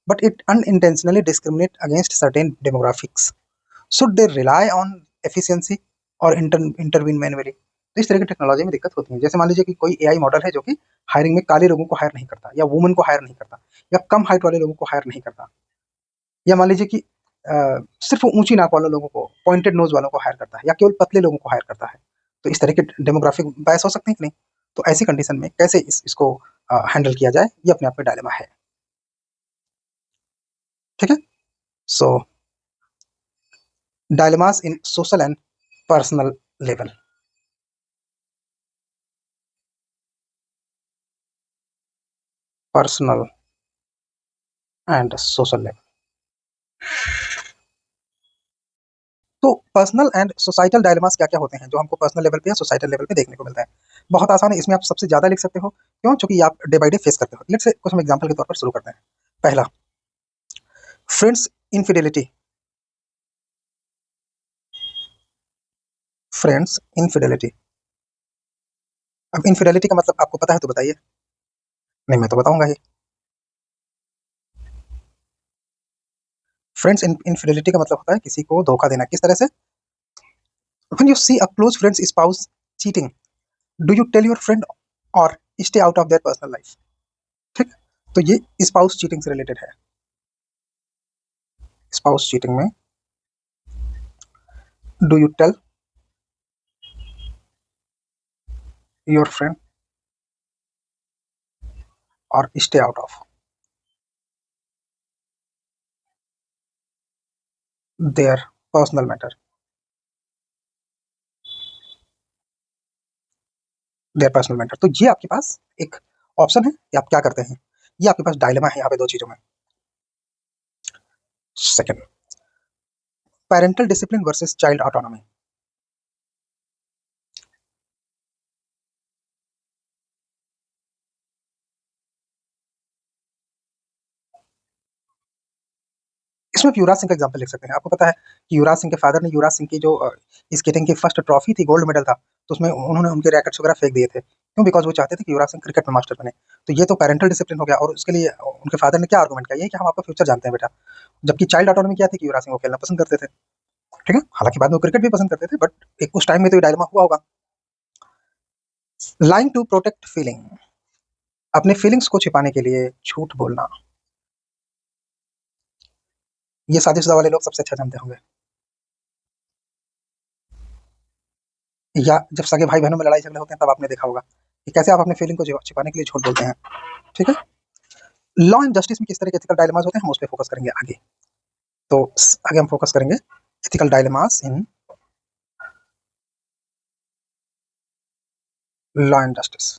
but it unintentionally discriminates against certain demographics. Should they rely on efficiency और intervene manually? तो इस तरह की technology में दिक्कत होती है. जैसे मान लीजिए कि कोई एआई मॉडल है जो कि हायरिंग में काले लोगों को हायर नहीं करता, या वुमन को हायर नहीं करता, या कम हाइट वाले लोगों को हायर नहीं करता, या मान लीजिए कि सिर्फ ऊंची नाक वाले लोगों को, पॉइंटेड नोज वालों को हायर करता है, या केवल पतले लोगों को हायर करता है. तो इस तरह के डेमोग्राफिक बायस हो सकते हैं कि नहीं? तो ऐसी कंडीशन में कैसे इसको हैंडल किया जाए, ये अपने आप में डायलेमा है. ठीक है. So dilemmas in social and personal level. Personal and social level. तो पर्सनल एंड सोसाइटल डायलेमास क्या क्या होते हैं जो हमको पर्सनल लेवल पे या सोसाइटल लेवल पे देखने को मिलता है? बहुत आसान है. इसमें आप सबसे ज्यादा लिख सकते हो. क्यों? क्योंकि आप डे बाई डे फेस करते हो. लेट्स से कुछ हम एग्जांपल के तौर पर शुरू करते हैं. पहला, फ्रेंड्स इनफिडेलिटी. Friends infidelity. अब इनफिडेलिटी का मतलब आपको पता है तो बताइए. नहीं, मैं तो बताऊंगा ही. फ्रेंड्स इनफिडेलिटी का मतलब होता है किसी को धोखा देना. किस तरह से? When you see a close friends spouse cheating, do you tell your friend और stay out of their personal life? ठीक. तो ये स्पाउस चीटिंग से रिलेटेड है. स्पाउस चीटिंग में do you tell your friend और stay out of their personal matter. Their personal matter. तो ये आपके पास एक ऑप्शन है कि आप क्या करते हैं. ये आपके पास डायलेमा है यहाँ पे दो चीजों में. Second, parental discipline versus child autonomy. इसमें आप युवराज सिंह का एग्जाम्पल लिख सकते हैं. आपको पता है कि युवराज सिंह के फादर ने युवराज सिंह की जो स्केटिंग की फर्स्ट ट्रॉफी थी, गोल्ड मेडल था, तो उसमें उन्होंने उनके रैकेट्स वगैरह फेंक दिए थे. क्यों? बिकॉज वो चाहते थे कि युवराज सिंह क्रिकेट में मास्टर बने. तो ये तो पेरेंटल डिसिप्लिन हो गया. और उसके लिए उनके फादर ने क्या आर्गूमेंट किया? ये कि हम आपका फ्यूचर जानते हैं बेटा. जबकि चाइल्ड ऑटोनॉमी क्या थी कि युवराज सिंह को खेलना पसंद करते थे. ठीक है. हालांकि बाद में वो क्रिकेट भी पसंद करते थे, बट एक उस टाइम में तो ये डायलेमा हुआ होगा. Lying to protect feeling. अपने फीलिंग्स को छिपाने के लिए झूठ बोलना. ये शादीशुदा वाले लोग सबसे अच्छा जानते होंगे. या जब सगे भाई बहनों में लड़ाई झगड़े होते हैं तब आपने देखा होगा कि कैसे आप अपने फीलिंग को छिपाने के लिए झूठ बोलते हैं. ठीक है. लॉ एंड जस्टिस में किस तरह के एथिकल डायलेमास होते हैं, हम उस पर फोकस करेंगे आगे. तो आगे हम फोकस करेंगे ethical dilemmas in law and justice.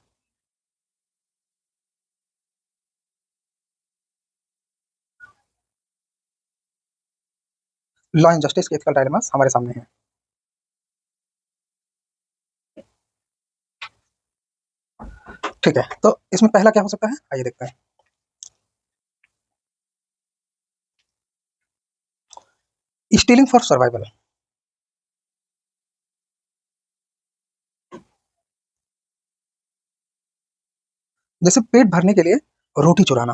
Law and justice के एथिकल डायलेमास हमारे सामने हैं. ठीक है. तो इसमें पहला क्या हो सकता है, आइए देखते हैं. स्टीलिंग फॉर सर्वाइवल, जैसे पेट भरने के लिए रोटी चुराना।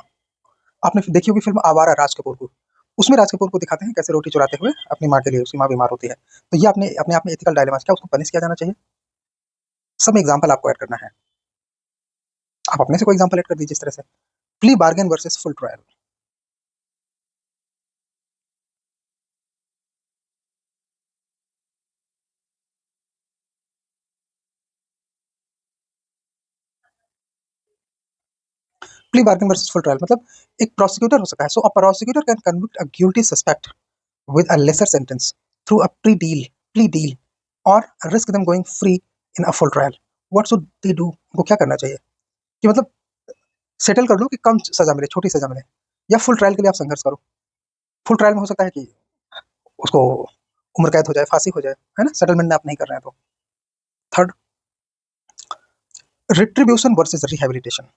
आपने देखी होगी फिल्म आवारा राज कपूर को, उसमें राज कपूर को दिखाते हैं कैसे रोटी चुराते हुए अपनी माँ के लिए, उसकी माँ बीमार होती है। तो ये अपने अपने आप में एथिकल डायलेमा, क्या उसको पनिश किया जाना चाहिए? सब में एग्जाम्पल आपको ऐड करना है, आप अपने से कोई एग्जाम्पल ऐड कर दीजिए इस तरह से। Plea bargain versus full trial, plea bargain versus full trial मतलब एक प्रोसिक्यूटर हो सकता है, so a prosecutor can convict a guilty suspect with a lesser sentence through a plea deal or risk them going free in a full trial. What should they do? उनको क्या करना चाहिए कि मतलब सेटल कर लो कि कम सजा मिले, छोटी सजा मिले, या फुल ट्रायल के लिए आप संघर्ष करो? फुल ट्रायल में हो सकता है कि उसको उम्र कैद हो जाए, फांसी हो जाए, है ना, सेटलमेंट में आप नहीं कर रहे हैं तो। Third, retribution versus rehabilitation,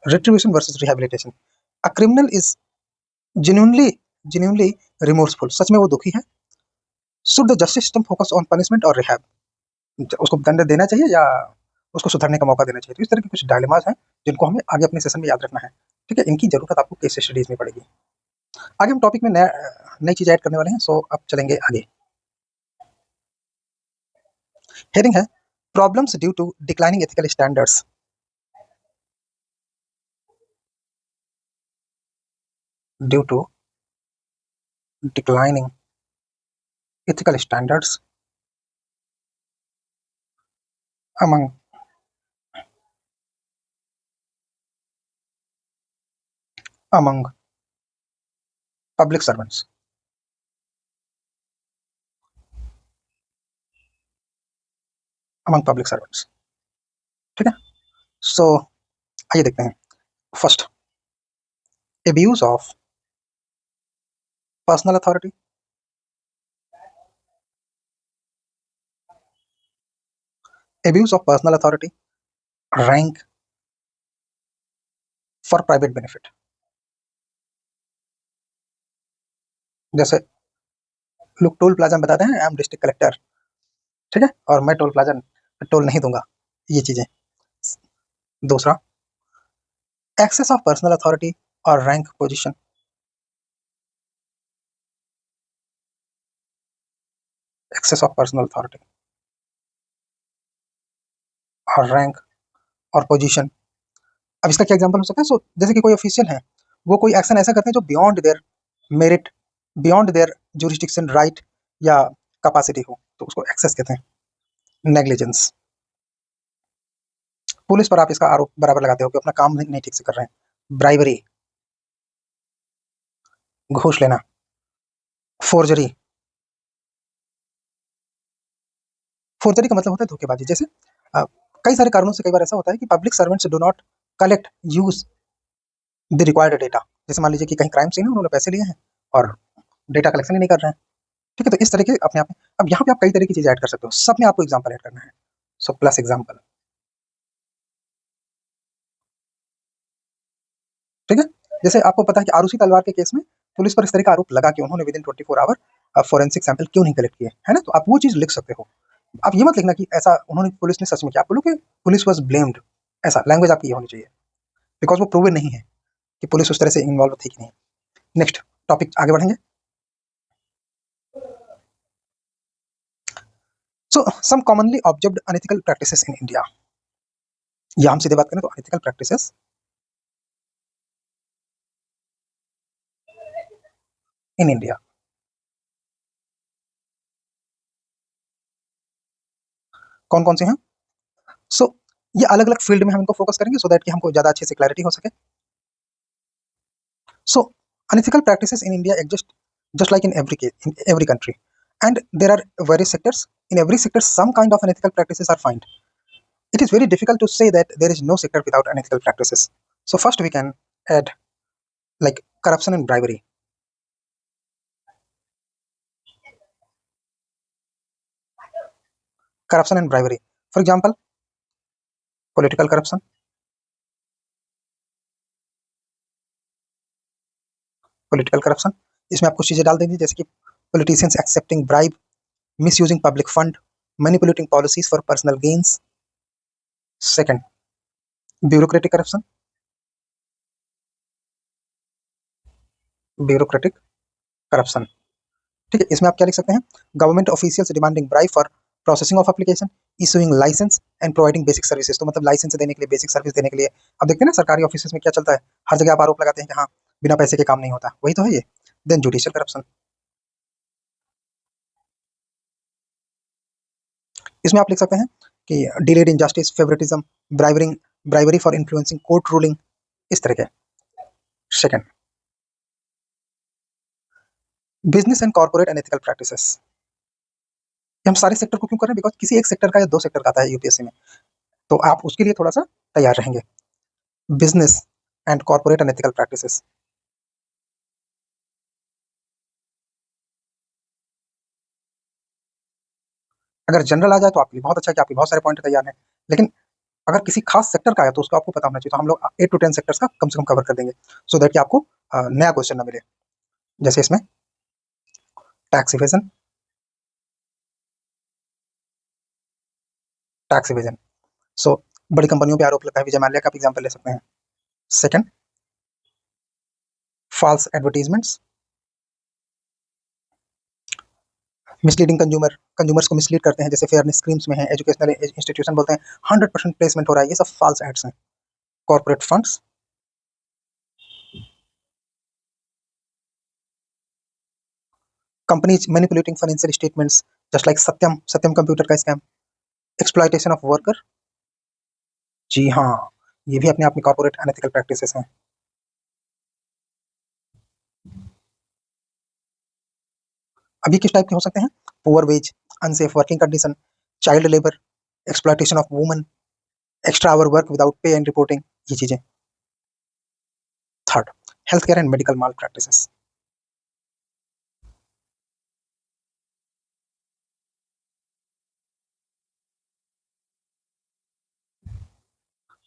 retribution versus rehabilitation. A criminal is genuinely genuinely remorseful, सच में वो दुखी है। Should the justice system focus on punishment और रिहैब, उसको दंड देना चाहिए या उसको सुधरने का मौका देना चाहिए? तो इस तरह के कुछ डायलेमास हैं जिनको हमें आगे अपने सेशन में याद रखना है। ठीक है, इनकी जरूरत आपको केस स्टडीज में पड़ेगी। आगे हम टॉपिक में नई चीज ऐड करने वाले हैं, सो अब चलेंगे आगे। हेडिंग है problems due to declining ethical standards. Due to declining ethical standards among among public servants। among public servants, ठीक है। सो आइए देखते हैं। First, abuse of personal authority, abuse of personal authority, rank for private benefit। जैसे लोग toll plaza में बताते हैं आई एम डिस्ट्रिक्ट कलेक्टर, ठीक है, और मैं टोल प्लाजा टोल नहीं दूंगा, ये चीजें। दूसरा, एक्सेस ऑफ पर्सनल अथॉरिटी और rank position, excess of personal authority और रैंक और पोजीशन। अब इसका क्या एग्जांपल हो सकता है? सो जैसे कि कोई ऑफिशियल है, वो कोई एक्शन ऐसा करते हैं जो beyond their merit, beyond their jurisdiction right या कैपेसिटी हो, तो उसको एक्सेस कहते हैं। नेग्लिजेंस, पुलिस पर आप इसका आरोप बराबर लगाते हो कि अपना काम नहीं ठीक से कर रहे हैं। ब्राइबरी, घूस लेना। फोर्जरी, फोर्जरी का मतलब होता है धोखेबाजी। जैसे अ, कई सारे कारणों से कई बार ऐसा होता है कि public servants do not collect use the required data. जैसे मान लीजिए कि कहीं क्राइम सीन है, उन्होंने पैसे लिए हैं और डेटा कलेक्शन ही नहीं कर रहे हैं। ठीक है, तो इस तरह के अपने आप में, अब यहाँ पे आप कई तरह की चीजें ऐड कर सकते हो, सब में आपको एग्जाम्पल ऐड करना है। सो प्लस एग्जाम्पल, ठीक है। जैसे आपको पता है कि आरुषि तलवार के केस में पुलिस पर इस तरह का आरोप लगा कि उन्होंने within 24 hour forensic sample क्यों नहीं कलेक्ट किए, है ना, तो आप वो चीज लिख सकते हो। आप ये मत लिखना कि ऐसा उन्होंने, पुलिस ने सच में किया। आप बोलो कि पुलिस वॉज ब्लेम्ड, ऐसा लैंग्वेज आपकी ये होनी चाहिए, बिकॉज वो प्रूवन नहीं है कि पुलिस उस तरह से इन्वॉल्व थी कि नहीं। नेक्स्ट टॉपिक आगे बढ़ेंगे। So some commonly observed unethical practices in India, या हम सीधे बात करें तो अनएथिकल प्रैक्टिसेस इन इंडिया कौन कौन से हैं? सो ये अलग अलग फील्ड में हम इनको फोकस करेंगे सो दैट कि हमको ज्यादा अच्छे से क्लैरिटी हो सके। सो unethical practices in India exist just like in every case, in every country, and there are various sectors. In every sector, some kind of unethical practices are found. It is very difficult to say that there is no sector without unethical practices. So first we can add like corruption and bribery. corruption and bribery. For example, political corruption. Political corruption, इसमें आप कुछ चीजें डाल देंगे जैसे कि politicians accepting bribe, misusing public fund, manipulating policies for personal gains. Second, bureaucratic corruption. Bureaucratic corruption, ठीक है, इसमें आप क्या लिख सकते हैं? Government officials demanding bribe for processing of application, issuing licence and providing basic services. तो मतलब लाइसेंस देने के लिए, बेसिक सर्विस देने के लिए. अब देखते हैं ना सरकारी ऑफिस में क्या चलता है, हर जगह आप आरोप लगाते हैं कि हाँ बिना पैसे के काम नहीं होता, वही तो है ये. देन जुडिशियल करप्शन, इसमें आप लिख सकते हैं कि delayed injustice, favouritism, bribering, bribery for influencing court ruling, इस तरह के. Second, business and corporate unethical practices. हम सारे सेक्टर को क्यों कर रहे हैं? बिकॉज किसी एक सेक्टर का या दो सेक्टर का आता है यूपीएससी में, तो आप उसके लिए थोड़ा सा तैयार रहेंगे. Business and corporate unethical practices. अगर जनरल आ जाए तो आपके लिए बहुत अच्छा है कि आपके बहुत सारे पॉइंट तैयार हैं, लेकिन अगर किसी खास सेक्टर का है तो उसको आपको पता होना चाहिए. तो हम लोग 8 to 10 सेक्टर्स का कम से कम कवर कर देंगे, सो दैट कि आपको नया क्वेश्चन ना मिले. जैसे इसमें टैक्स इवेजन, टैक्स इवेजन. सो बड़ी कंपनियों पे आरोप लगा है, विजय माल्या का एग्जाम्पल ले सकते हैं. Second, false advertisements, misleading consumer, consumers को मिसलीड करते हैं, जैसे फेयरनेस स्कीम्स में है, एजुकेशनल इंस्टीट्यूशन बोलते हैं 100% प्लेसमेंट हो रहा है, ये सब फॉल्स एड्स हैं. Corporate funds, companies manipulating financial statements, just like Satyam, Satyam computer का स्कैम. एक्सप्लॉयटेशन ऑफ वर्कर, जी हाँ, ये भी अपने आप में कॉर्पोरेट अनएथिकल प्रैक्टिसेस हैं. अभी किस टाइप के हो सकते हैं? Poor wage, unsafe working condition, child labour, exploitation of woman, extra hour work without pay and reporting, ये चीजें. Third, health care and medical malpractices.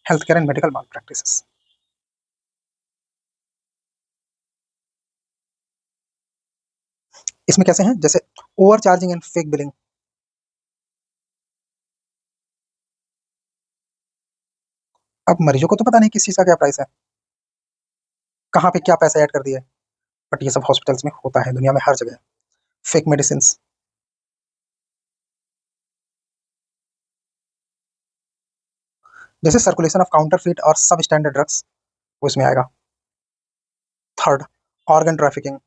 Health care and medical malpractices. इसमें कैसे हैं? जैसे overcharging and fake billing. अब मरीजों को तो पता नहीं किस चीज का क्या प्राइस है, कहाँ पे क्या पैसा ऐड कर दिया है, बट ये सब हॉस्पिटल्स में होता है, दुनिया में हर जगह. फेक मेडिसिन, जैसे सर्कुलेशन ऑफ काउंटरफीट और सब स्टैंडर्ड ड्रग्स, वो इसमें आएगा. Third, organ trafficking.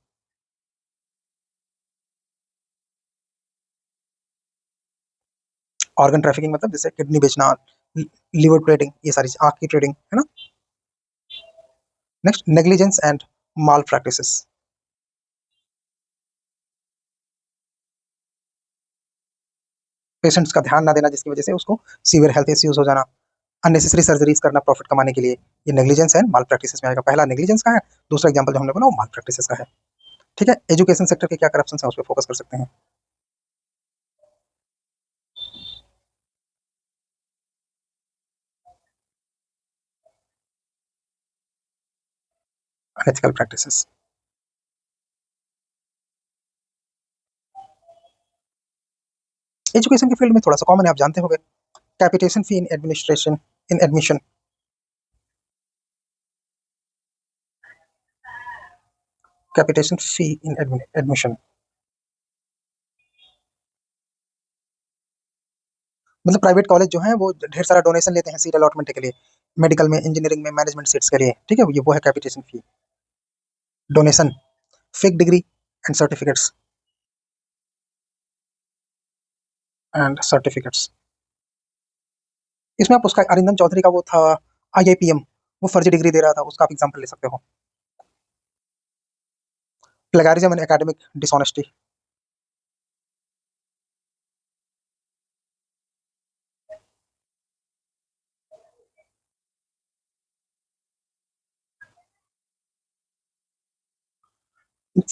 Organ trafficking मतलब जैसे किडनी बेचना, लिवर ट्रेडिंग, ये सारी आंख की ट्रेडिंग है ना. Next, negligence and mall practices. Patients का ध्यान ना देना जिसकी वजह से उसको सीवियर हेल्थ इश्यूज हो जाना, अननेसेसरी सर्जरीज करना प्रॉफिट कमाने के लिए, ये नेग्लिजेंस एंड माल प्रैक्टिसेस में आएगा. पहला नेग्लिजेंस का है, दूसरा एग्जाम्पल जो हमने बोला वो माल प्रैक्टिसेस का है. ठीक है, एजुकेशन सेक्टर के क्या करप्शन है उस पर फोकस कर सकते हैं. Unethical practices. एजुकेशन के फील्ड में थोड़ा सा कॉमन है, आप जानते होंगे. Capitation fee in administration, in admission. Capitation fee in admission मतलब प्राइवेट कॉलेज जो है वो ढेर सारा डोनेशन लेते हैं सीट अलॉटमेंट के लिए, मेडिकल में, इंजीनियरिंग में, मैनेजमेंट सीट्स के लिए. ठीक है, ये वो है capitation fee. Donation, fake degree and certificates, and certificates. इसमें आप उसका अरिंदम चौधरी का वो था आईआईपीएम, वो फर्जी डिग्री दे रहा था, उसका आप एग्जाम्पल ले सकते हो. Plagiarism and academic dishonesty.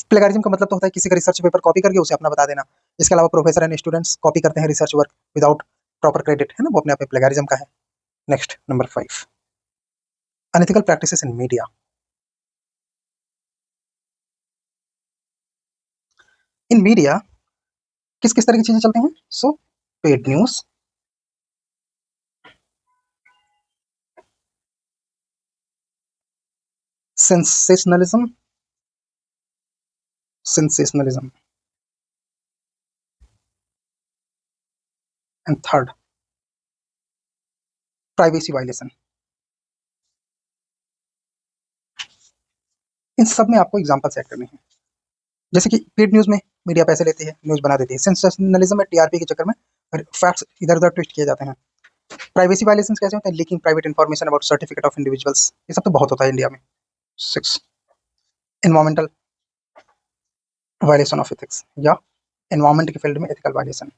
Plagiarism का मतलब तो होता है किसी का रिसर्च पेपर कॉपी करके उसे अपना बता देना. इसके अलावा प्रोफेसर एंड स्टूडेंट्स कॉपी करते हैं research work without proper credit है ना, वो अपने आप में प्लेगरिज्म का है। Next number 5, unethical practices in media. In media किस किस तरह की चीजें चलती हैं? So paid news, sensationalism, sensationalism, and third privacy violation. इन सब में आपको एग्जांपल सेट करने हैं। जैसे कि पेड न्यूज में मीडिया पैसे लेती है, न्यूज बना देती है। सेंसेशनलिज्म में टीआरपी के चक्कर में फैक्ट्स इधर उधर ट्विस्ट किए जाते हैं। प्राइवेसी वायलेशन कैसे होते हैं? Leaking private information about certificate of individuals, ये सब तो बहुत होता है इंडिया में। 6, एनवायरमेंटल वायलेशन ऑफ एथिक्स, या एनवायरमेंट के फील्ड में एथिकल वायलेशन।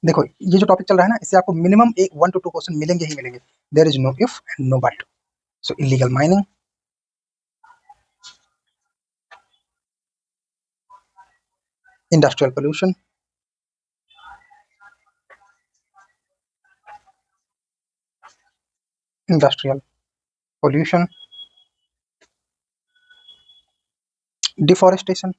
देखो ये जो टॉपिक चल रहा है ना, इससे आपको मिनिमम एक 1 to 2 क्वेश्चन मिलेंगे ही मिलेंगे। There is no if and no but. So illegal mining, industrial pollution, industrial pollution, deforestation,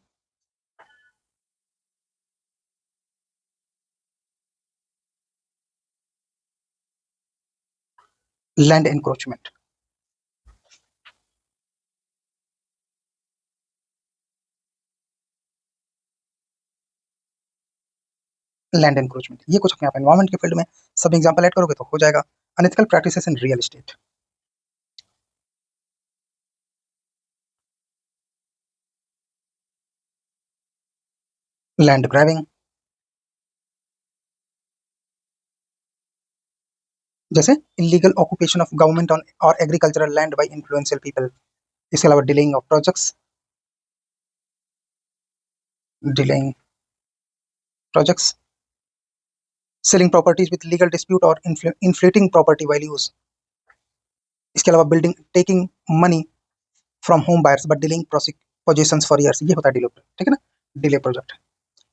land encroachment. Land encroachment, ये कुछ अपने आप एनवायरमेंट के फील्ड में सब एग्जांपल ऐड करोगे तो हो जाएगा। Unethical practices in real estate, land grabbing, जैसे illegal occupation of government on और agricultural land by influential people. इसके अलावा delaying of projects, delaying projects, selling properties with legal dispute और इन्फ्लेटिंग प्रॉपर्टी वैल्यूज। इसके अलावा building taking money from home buyers but delaying possessions for years, ये होता है delay, ठीक है ना, डिले प्रोजेक्ट।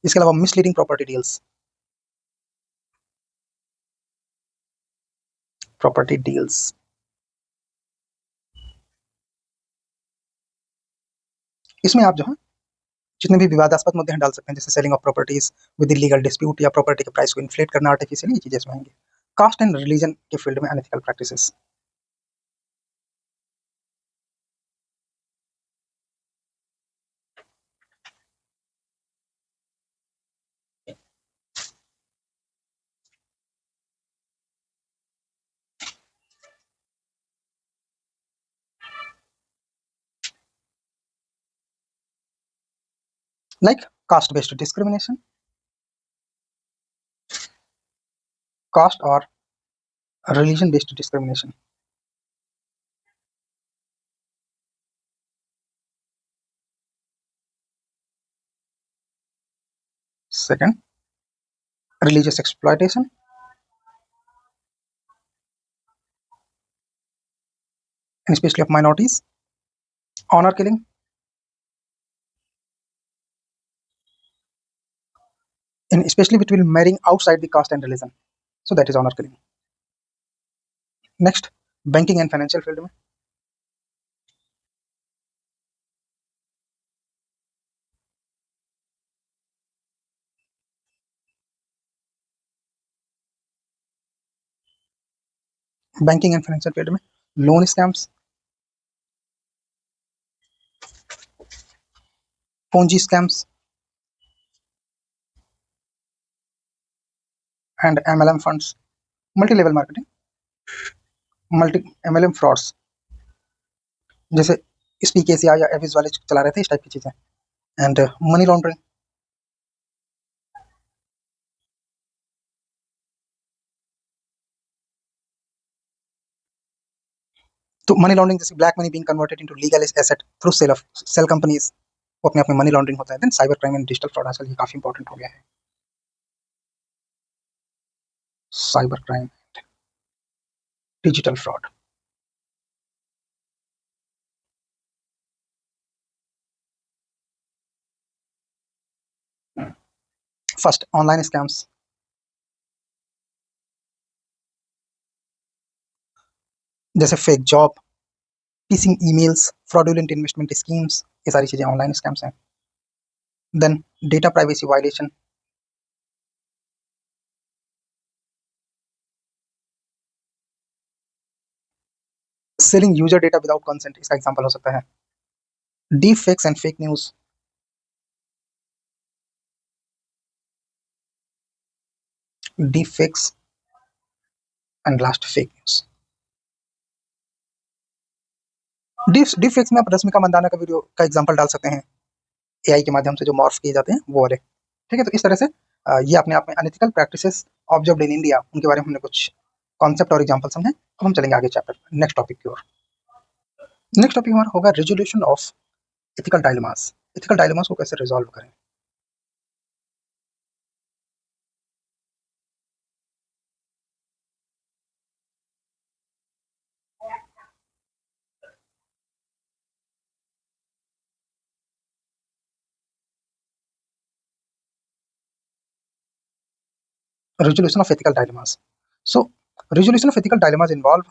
इसके अलावा misleading property deals, property deals. इसमें आप जो है जितने भी विवादास्पद मुद्दे हैं डाल सकते हैं, जैसे selling of properties with illegal dispute, या प्रॉपर्टी के प्राइस को इन्फ्लेट करना आर्टिफिशियली, ये चीजें इसमें आएंगी। कास्ट एंड रिलीजन के फील्ड में unethical practices, like caste based discrimination, caste और religion based discrimination. Second, religious exploitation, and especially of minorities, honor killing, and especially between marrying outside the caste and religion. So that is honor killing. Next, banking and financial field में, banking and financial field में loan scams, Ponzi scams, and MLM funds, multi level marketing, multi MLM frauds, जैसे स्पीकेसिया या Aves वाले चला रहे थे, इस type की चीजें। एंड मनी लॉन्ड्रिंग, तो मनी लॉन्ड्रिंग जैसे black money being converted into legal asset through sale of shell companies, वो अपने आप में मनी लॉन्ड्रिंग होता है। Then cyber crime and digital fraud, आजकल ये काफी इंपॉर्टेंट हो गया है। Cyber crime, digital fraud, first, online scams, जैसे fake job, phishing emails, fraudulent investment schemes, ये सारी चीज़ें ऑनलाइन स्कैम्स हैं। Then data privacy violation, selling user data without consent, इसका एग्जांपल हो सकता है। Deep fakes and fake news, deep fakes and last fake news. Deep fakes में आप रश्मिका मंदाना का वीडियो का एग्जांपल डाल सकते हैं, एआई के माध्यम से जो मॉर्फ किए जाते हैं वो वाले। ठीक है, तो इस तरह से ये अपने आप में unethical practices observed in India, उनके बारे में हमने कुछ कॉन्सेप्ट और एग्जांपल समझे। अब हम चलेंगे आगे चैप्टर नेक्स्ट टॉपिक की ओर। नेक्स्ट टॉपिक हमारा होगा resolution of ethical dilemmas. Ethical dilemmas को कैसे रिजॉल्व करें। Resolution of ethical dilemmas. So, resolution of ethical dilemmas involve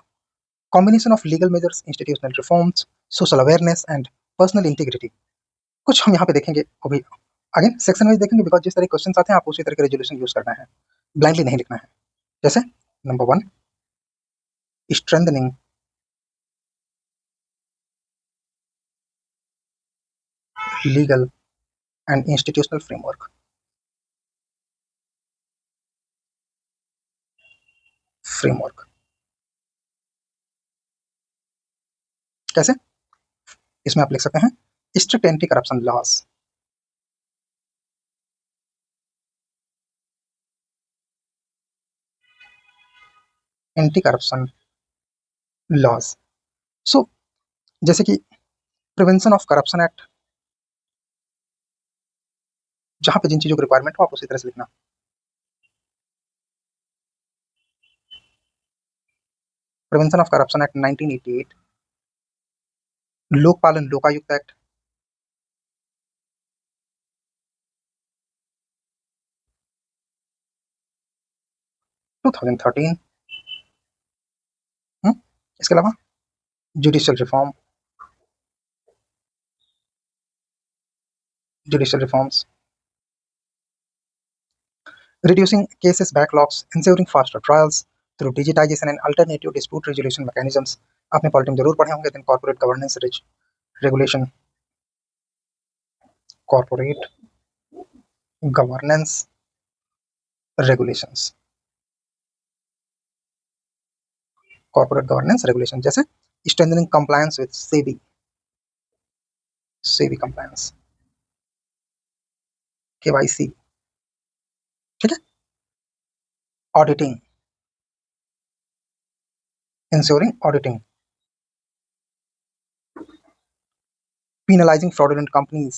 combination of legal measures, institutional reforms, social awareness and personal integrity. कुछ हम यहाँ पे देखेंगे, अभी अगेन सेक्शन वाइज देखेंगे, बिकॉज जिस तरह क्वेश्चन आते हैं आप उसी तरह के रेजोल्यूशन यूज करना है, ब्लाइंडली नहीं लिखना है। जैसे number 1, strengthening legal and institutional framework. कैसे, इसमें आप लिख सकते हैं strict anti corruption laws, anti corruption laws. So जैसे कि प्रिवेंशन ऑफ करप्शन एक्ट, जहां पे जिन चीजों की रिक्वायरमेंट हो आप उसी तरह से लिखना। Prevention of corruption act 1988, Lokpal and Lokayukta act 2013, इसके अलावा judicial reform, judicial reforms, reducing cases backlogs, ensuring faster trials through digitization and alternative dispute resolution mechanisms। आपने पॉलिटी में जरूर पढ़े होंगे। Then corporate governance regulation, corporate governance regulations, corporate governance regulation, जैसे strengthening compliance with SEBI, SEBI compliance, KYC. ठीक है, auditing, ensuring auditing, penalizing fraudulent companies.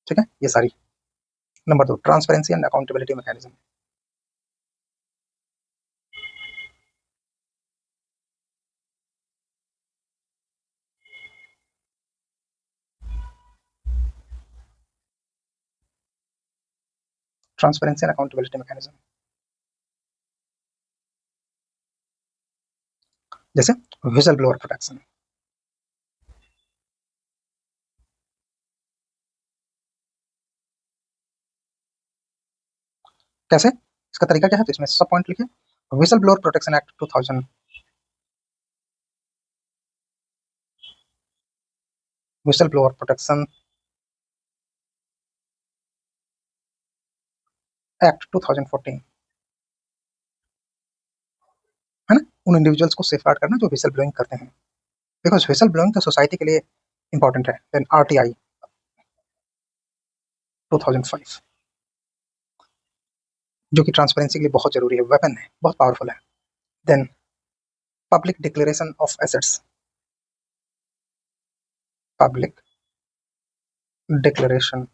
ठीक है, ये सारी। Number 2, transparency and accountability mechanism. Transparency and accountability mechanism, जैसे विजल ब्लोअर प्रोटेक्शन। कैसे, इसका तरीका क्या है, तो इसमें सब पॉइंट लिखिए। Whistle blower protection act 2000, whistle blower protection act 2014, है ना, उन इंडिविजुअल्स को सेफगार्ड करना जो विसल ब्लोइंग करते हैं, बिकॉज विसल ब्लोइंग तो सोसाइटी के लिए इंपॉर्टेंट है। देन आरटीआई 2005, जो कि ट्रांसपेरेंसी के लिए बहुत जरूरी है, वेपन है, बहुत पावरफुल है। Then public declaration of assets, public declaration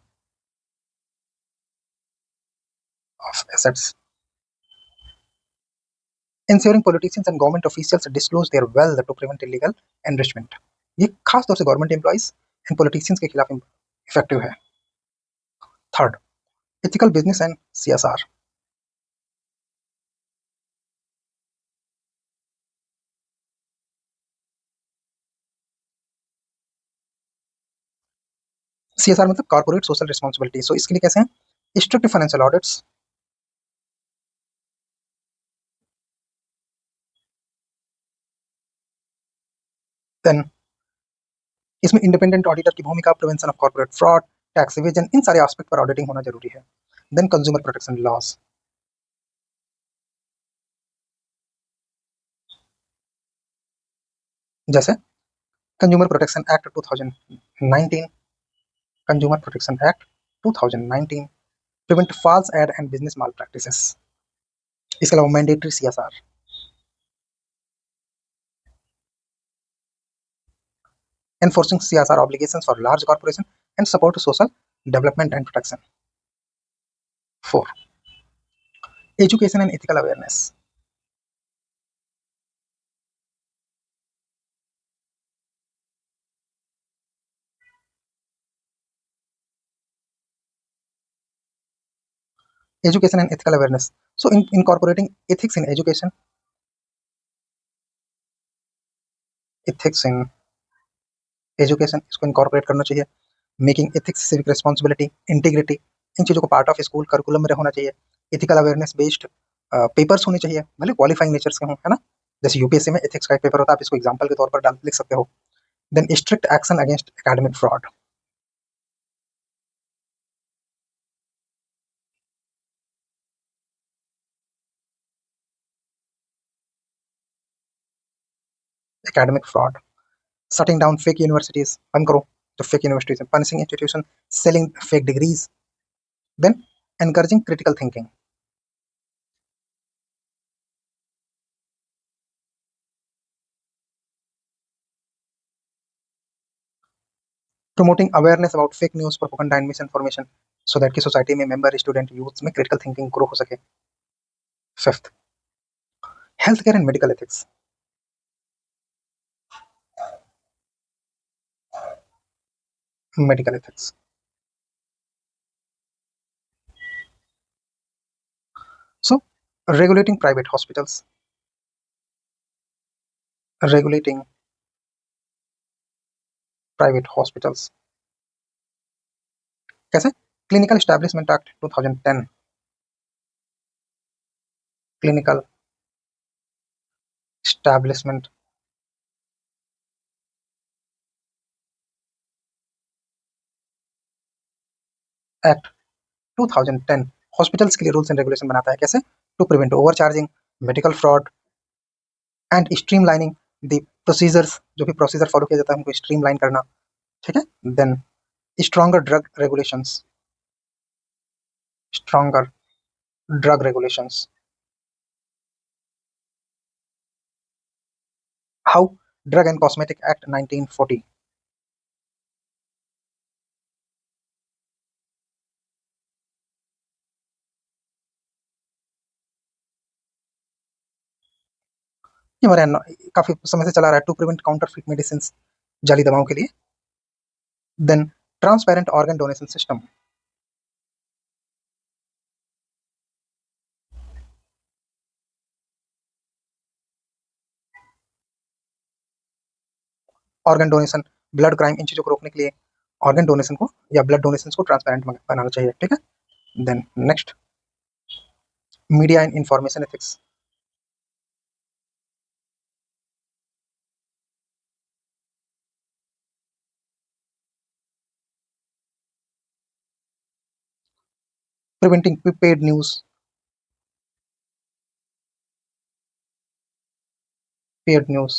of assets, ensuring politicians and government officials disclose their wealth to prevent illegal enrichment। ये खास तौर से गवर्नमेंट एम्प्लॉइज एंड पॉलिटिशियंस के खिलाफ इफेक्टिव है। Third, ethical business and CSR. CSR मतलब corporate social responsibility. So इसके लिए कैसे हैं, स्ट्रिक्ट फाइनेंशियल ऑडिट्स, देन इसमें इंडिपेंडेंट ऑडिटर की भूमिका, prevention of corporate fraud, tax evasion, इन सारे एस्पेक्ट पर ऑडिटिंग होना जरूरी है। देन कंज्यूमर प्रोटेक्शन लॉज, जैसे consumer protection act 2019, consumer protection act 2019 prevent false ad and business malpractices. इसके अलावा mandatory CSR, enforcing CSR obligations for large corporations and support social development and protection. 4. Education and ethical awareness. Education and ethical awareness. So, in incorporating ethics in education इसको incorporate करना चाहिए। Making ethics, civic responsibility, integrity, इन चीज़ों को part of school curriculum में होना चाहिए। Ethical awareness based papers होने चाहिए, भले क्वालिफाइंग नेचर्स के हों, है ना। जैसे यूपीएससी में एथिक्स का एक पेपर होता है, आप इसको एग्जाम्पल के तौर पर डाल लिख सकते हो। Then strict action against academic fraud. Academic fraud, shutting down fake universities, बंद करो जो फेक यूनिवर्सिटीज हैं, punishing institution selling fake degrees, then encouraging critical thinking, promoting awareness about fake news, propaganda and misinformation so that कि society में member student youth में critical thinking grow हो सके। Fifth, health care and medical ethics. Medical ethics, so regulating private hospitals, regulating private hospitals कैसे, clinical establishment act 2010, clinical establishment act 2010 hospitals के लिए rules and regulation बनाता है, कैसे, to prevent overcharging, medical fraud and streamlining the procedures, जो भी procedure follow किया जाता है उनको स्ट्रीमलाइन करना, ठीक है। Then stronger drug regulations, stronger drug regulations, how, drug and cosmetic act 1940, ये हमारे काफी समय से चला रहा है, टू प्रिवेंट काउंटरफिट मेडिसिन, जाली दवाओं के लिए। Then transparent organ donation system, organ donation, blood crime, इन चीजों को रोकने के लिए ऑर्गन डोनेशन को या ब्लड डोनेशन को ट्रांसपेरेंट बनाना चाहिए, ठीक है। Then next, media and information ethics, preventing paid news, paid news,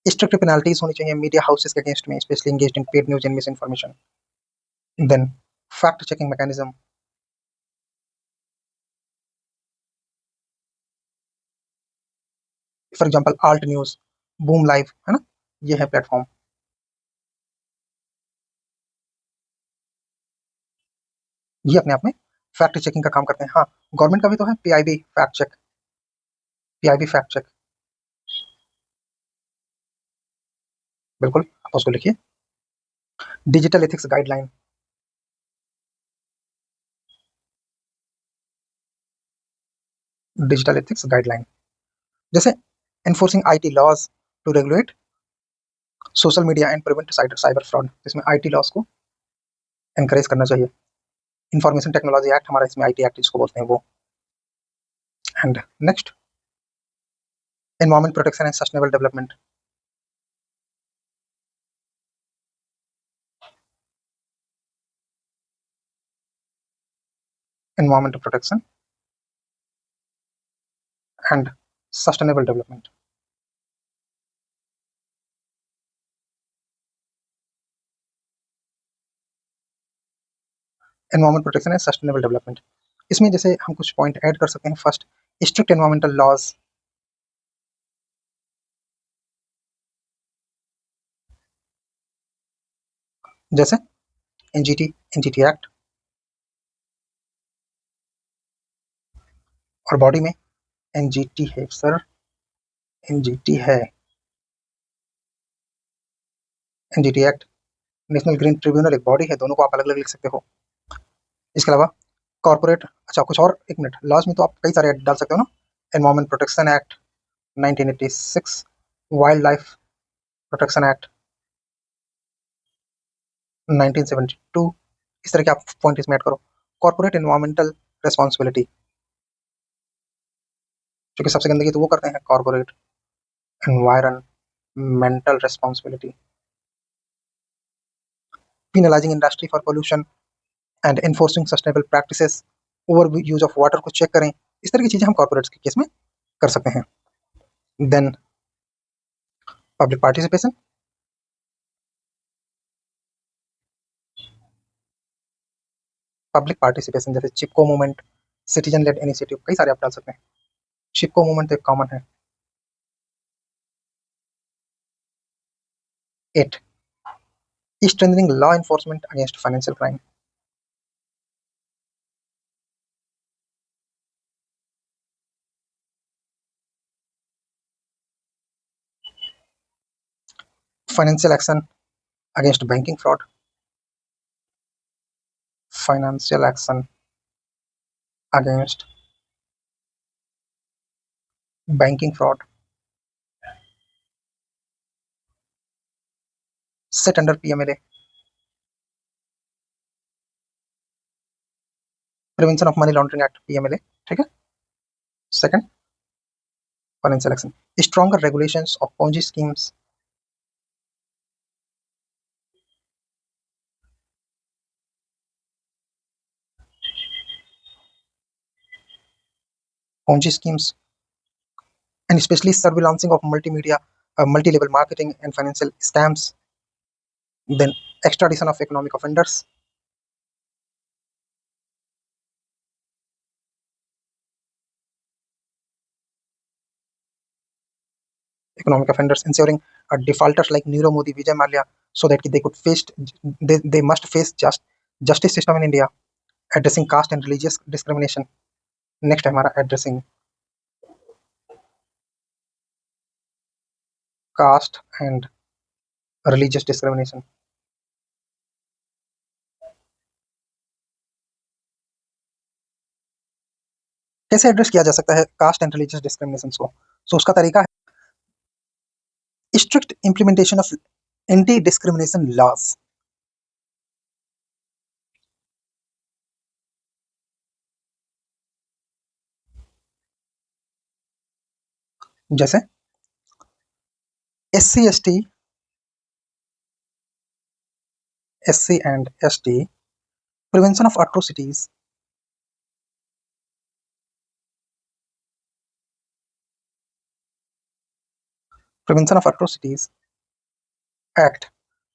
strict penalties होनी चाहिए मीडिया हाउसेस के अगेंस्ट में, specially engaged in paid news and misinformation. Then fact checking mechanism, for example Alt News, Boom Live, है ना, ये है platform, ये अपने आप में फैक्ट चेकिंग का काम करते हैं। हाँ, गवर्नमेंट का भी तो है PIB fact check, PIB fact check, बिल्कुल आप उसको लिखिए। Digital ethics guideline, digital ethics guideline, जैसे enforcing IT laws to regulate social media and prevent cyber fraud, इसमें आईटी लॉज को एनकरेज करना चाहिए। इंफॉर्मेशन टेक्नोलॉजी एक्ट, हमारा इसमें आईटी एक्ट जिसको बोलते हैं वो। And next, environment protection and sustainable development, environmental protection and sustainable development. Environment protection and sustainable development, इसमें जैसे हम कुछ पॉइंट ऐड कर सकते हैं। फर्स्ट, स्ट्रिक्ट एनवायरमेंटल लॉज, जैसे एनजीटी, एनजीटी एक्ट, और बॉडी में एनजीटी है सर, एनजीटी है, NGT act. National green tribunal एक बॉडी है, दोनों को आप अलग अलग लिख सकते हो। इसके अलावा कॉर्पोरेट, अच्छा कुछ और, एक मिनट, लॉज में तो आप कई सारे डाल सकते हो ना। Environment protection act 1986, wild life protection act 1972, इस तरह के आप पॉइंट इसमें ऐड करो। कॉर्पोरेट एनवायरमेंटल रेस्पॉन्सिबिलिटी, क्योंकि सबसे गंदगी तो वो करते हैं, corporate environmental responsibility. Penalizing industry for pollution and enforcing sustainable practices, over use of water को चेक करें, इस तरह की चीजें हम कॉर्पोरेट्स के केस में कर सकते हैं। Then public participation, public participation जैसे Chipko movement, citizen led initiative, कई सारे आप डाल सकते हैं। चिपको मूवमेंट तो एक कॉमन है। 8, strengthening law enforcement against financial crime, financial action against banking fraud, financial action against banking fraud, set under PMLA, prevention of money laundering act PMLA, ठीक है। Second, financial action, stronger regulations of Ponzi schemes, Ponzi schemes and especially surveillancing of multimedia, multi-level marketing and financial scams. Then extradition of economic offenders, ensuring defaulters like Nirav Modi, Vijay Mallya, so that they could face, they must face justice system in India, addressing caste and religious discrimination. Next है हमारा addressing caste and religious discrimination. कैसे address किया जा सकता है cast and religious discrimination को? सो उसका तरीका है strict implementation of anti discrimination laws, जैसे SC ST, SC and ST, prevention of atrocities, prevention of atrocities act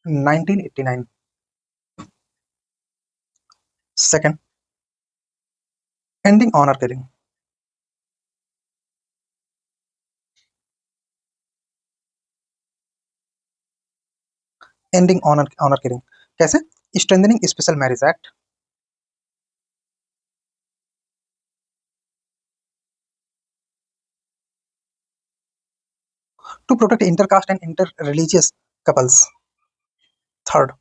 1989. Second, ending honor killing, ending honor killing कैसे? Strengthening special marriage act, to protect intercaste and interreligious couples. Third,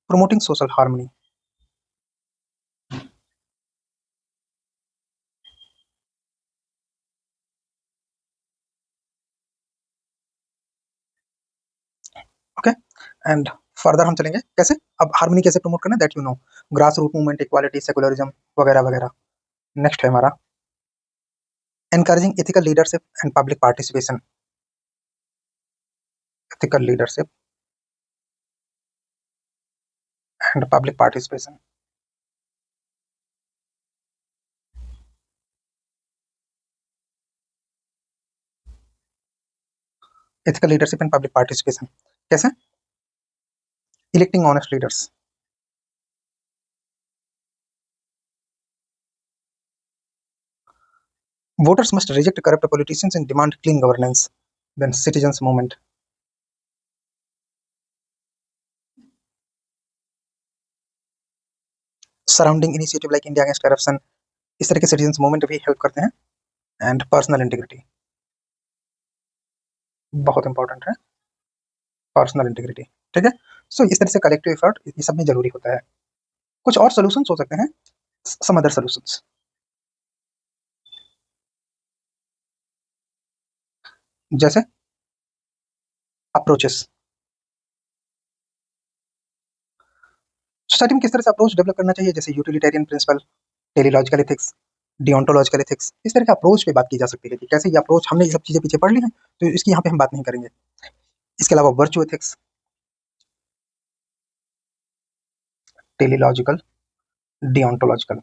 promoting social harmony. And further हम चलेंगे कैसे, अब harmony कैसे promote करना है that you know, grass root movement, equality, secularism वगैरह वगैरह। नेक्स्ट है हमारा encouraging ethical leadership and public participation, ethical leadership and public participation. Ethical leadership and public participation कैसे, electing honest leaders, voters must reject corrupt politicians and demand clean governance, then citizens movement, surrounding initiative like India against corruption, इस तरह के citizens movement भी help करते हैं। And personal integrity, बहुत important है personal integrity, ठीक है। सो इस तरह से कलेक्टिव एफर्ट ये सब में जरूरी होता है। कुछ और सोल्यूशंस हो सकते हैं, सम अदर सोल्यूशंस, जैसे अप्रोचेस, सोसाइटी में किस तरह से अप्रोच डेवलप करना चाहिए, जैसे यूटिलिटेरियन प्रिंसिपल, टेलीलॉजिकल एथिक्स, डियोंटोलॉजिकल एथिक्स, इस तरह के अप्रोच पे बात की जा सकती है कि कैसे ये अप्रोच, हमने ये सब चीजें पीछे पढ़ ली हैं तो इसकी यहाँ पे हम बात नहीं करेंगे। इसके अलावा virtue ethics, teleological, deontological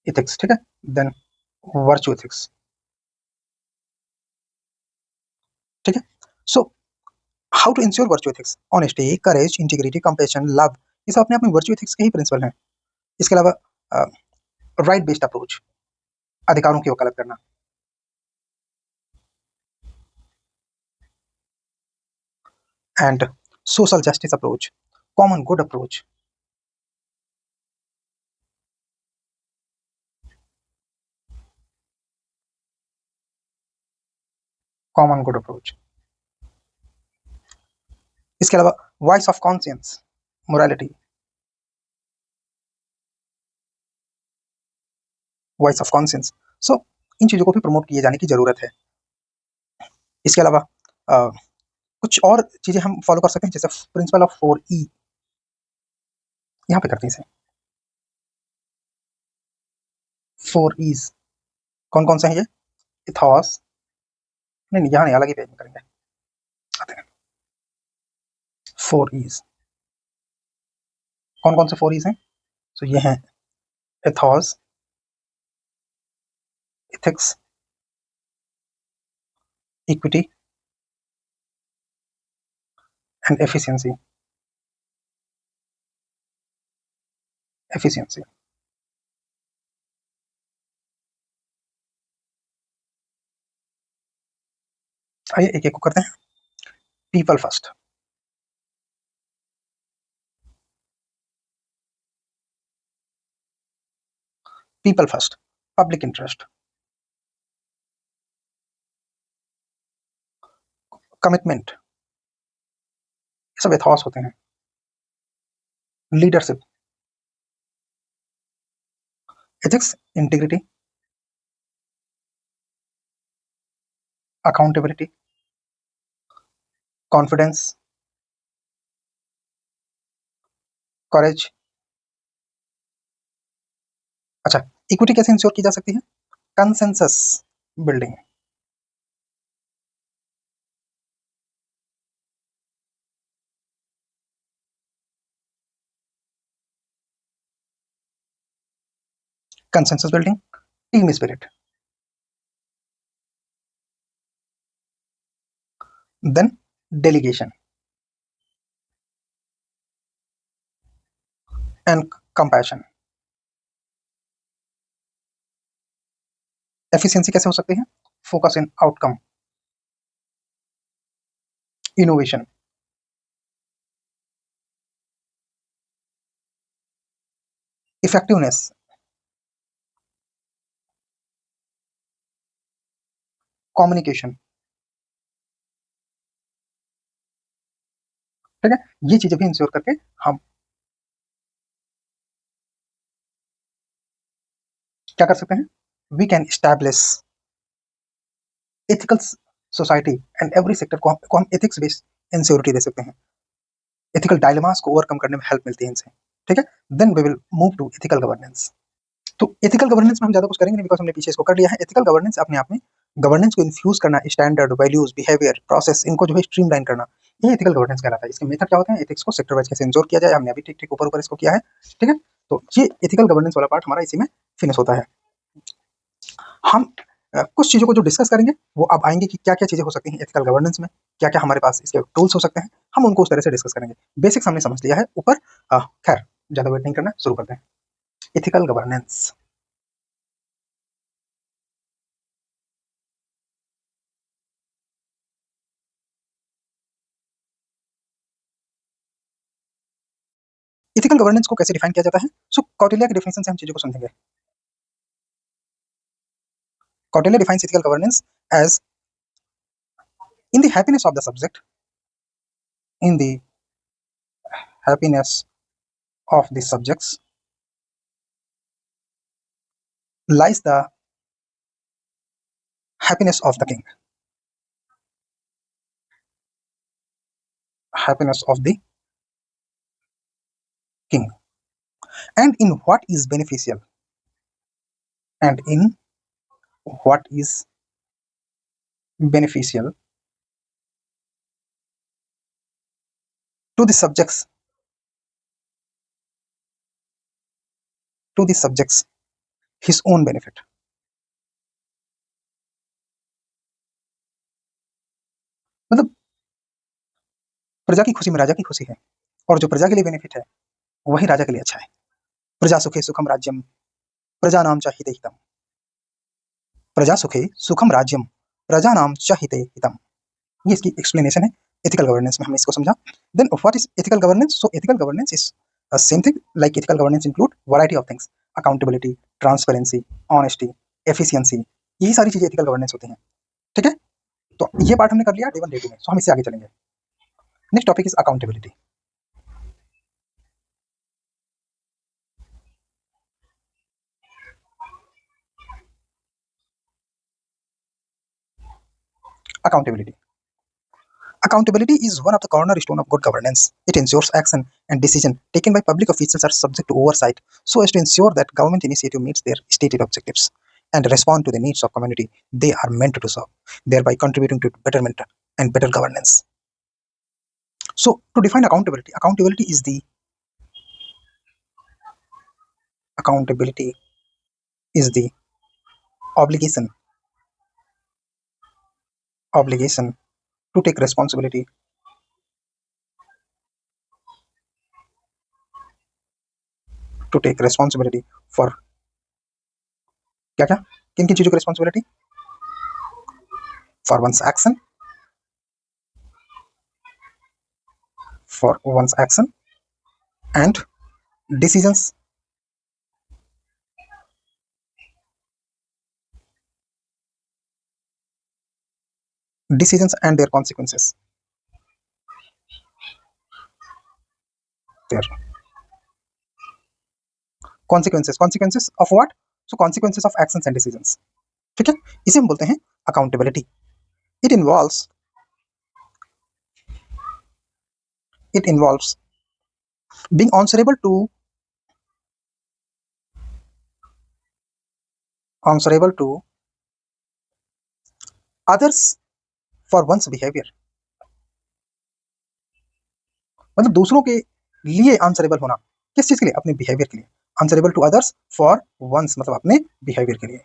ethics, ठीक है। देन वर्चू एथिक्स, ठीक है। So how to ensure virtue ethics, honesty, courage, integrity, compassion, love, ये सब अपने आप में वर्चू एथिक्स के ही प्रिंसिपल हैं। इसके अलावा राइट बेस्ड अप्रोच, अधिकारों की वकालत करना, and social justice approach, common good approach, common good approach. इसके अलावा voice of conscience, morality, voice of conscience. So इन चीज़ों को भी प्रमोट किए जाने की जरूरत है। इसके अलावा कुछ और चीजें हम फॉलो कर सकते हैं, जैसे प्रिंसिपल ऑफ 4E, यहाँ पे करते हैं इसे, 4E's कौन कौन से हैं ये, इथॉस, नहीं नहीं यहाँ नहीं, अलग ही पेज में करेंगे, आते हैं 4E's, कौन कौन से 4E's हैं, तो ये हैं ethos, ethics, equity and efficiency, efficiency. आइए एक एक को करते हैं। People first, people first, public interest, commitment, ये सब एथॉस होते हैं। Leadership, ethics, integrity, accountability, confidence, courage. अच्छा, इक्विटी कैसे इंश्योर की जा सकती है, consensus building, consensus building, team spirit, then delegation and compassion. Efficiency कैसे हो सकती है, focus in outcome, innovation, effectiveness, communication, ठीक है। ये चीजें भी इंश्योर करके हम क्या कर सकते हैं, we can establish ethical society and every sector को हम एथिक्स बेस्ड इंश्योरिटी दे सकते हैं। एथिकल डायलेमास को ओवरकम करने में हेल्प मिलती है इनसे, ठीक है। Then we will move to ethical governance. तो एथिकल गवर्नेंस में हम ज़्यादा कुछ करेंगे नहीं, बिकॉज हमने पीछे इसको कर लिया है। एथिकल गवर्नेंस अपने आप में गवर्नेंस को इन्फ्यूज करना, स्टैंडर्ड, वैल्यूज, बिहेवियर, प्रोसेस, इनको जो है स्ट्रीमलाइन करना, ये एथिकल गवर्नेंस कहलाता है। इसके मेथड क्या होते हैं, एथिक्स को सेक्टर वाइज कैसे इंश्योर किया जाए, हमने अभी ठीक ठीक ऊपर ऊपर इसको किया है, ठीक है। तो ये एथिकल गवर्नेंस वाला पार्ट हमारा इसी में फिनिश होता है। हम कुछ चीज़ों को जो डिस्कस करेंगे वो अब आएंगे कि क्या क्या चीज़ें हो सकती हैं एथिकल गवर्नेंस में, क्या क्या हमारे पास इसके टूल्स हो सकते हैं, हम उनको उस तरह से डिस्कस करेंगे। बेसिक्स हमने समझ लिया है ऊपर, खैर ज़्यादा वेट नहीं करना, शुरू करते हैं। Ethical governance. एथिकल गवर्नेंस को कैसे डिफाइन किया जाता है? सो कौटिल्य के डिफिनेशन से हम चीज़ों को समझेंगे। Kautilya defines ethical governance as in the happiness of the subject, in the happiness of the subjects lies the happiness of the king. Happiness of the king. And in what is beneficial. And in what is beneficial to the subjects, to the subjects his own benefit. मतलब प्रजा की खुशी में राजा की खुशी है, और जो प्रजा के लिए बेनिफिट है वही राजा के लिए अच्छा है। प्रजा सुखे सुखम राज्यम प्रजानाम च हिते हितम। प्रजा सुखे सुखम राज्यम प्रजानाम च हिते हितम, ये इसकी एक्सप्लेनेशन है। एथिकल गवर्नेंस में हमने इसको समझा। Then what is ethical governance? So ethical governance is same thing like ethical governance include variety of things, accountability, transparency, honesty, efficiency, यही सारी चीजें एथिकल गवर्नेंस होती हैं, ठीक है। तो ये पार्ट हमने कर लिया डे 1 डे 2 में, सो हम इससे आगे चलेंगे। Next topic is accountability. Accountability. Accountability is one of the cornerstone of good governance. It ensures action and decision taken by public officials are subject to oversight so as to ensure that government initiative meets their stated objectives and respond to the needs of community they are meant to serve, thereby contributing to betterment and better governance. So, to define accountability, accountability is the obligation to take responsibility for क्या क्या किन किन चीजों की responsibility? For one's action, and decisions and their consequences. Their consequences of what? So consequences of actions and decisions, ठीक है। इसे हम बोलते हैं accountability. It involves being answerable to others for one's behavior, मतलब दूसरों के लिए आंसरेबल होना, किस चीज के लिए? अपने बिहेवियर के लिए। Answerable to others for once मतलब अपने बिहेवियर के लिए,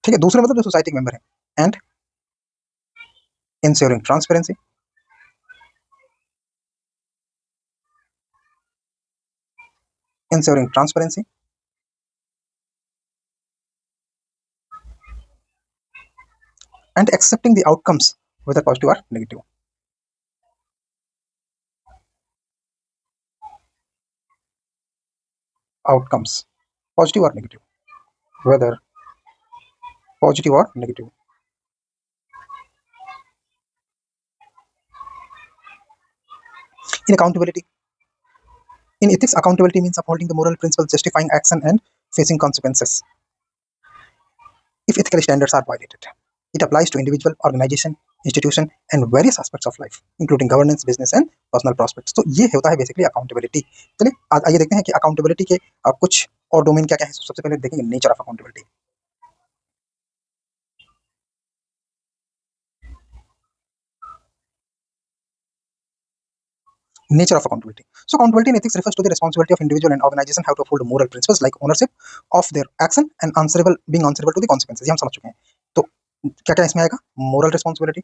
ठीक है। दूसरे मतलब जो सोसाइटी के मेंबर है। And ensuring transparency, and accepting the outcomes whether positive or negative. Outcomes, positive or negative, whether positive or negative. In accountability, in ethics, accountability means upholding the moral principles justifying action and facing consequences if ethical standards are violated. It applies to individual, organization, institution and various aspects of life, including governance, business and personal prospects. तो ये होता है basically accountability. चलिए आइए देखते हैं कि accountability के कुछ और डोमेन क्या क्या है। सबसे पहले देखेंगे nature of accountability. Nature of accountability. So accountability in ethics refers to the responsibility of individual and organization how to uphold moral principles like ownership of their action and being answerable to the consequences। ये हम समझ चुके हैं। तो क्या क्या इसमें आएगा? Moral responsibility,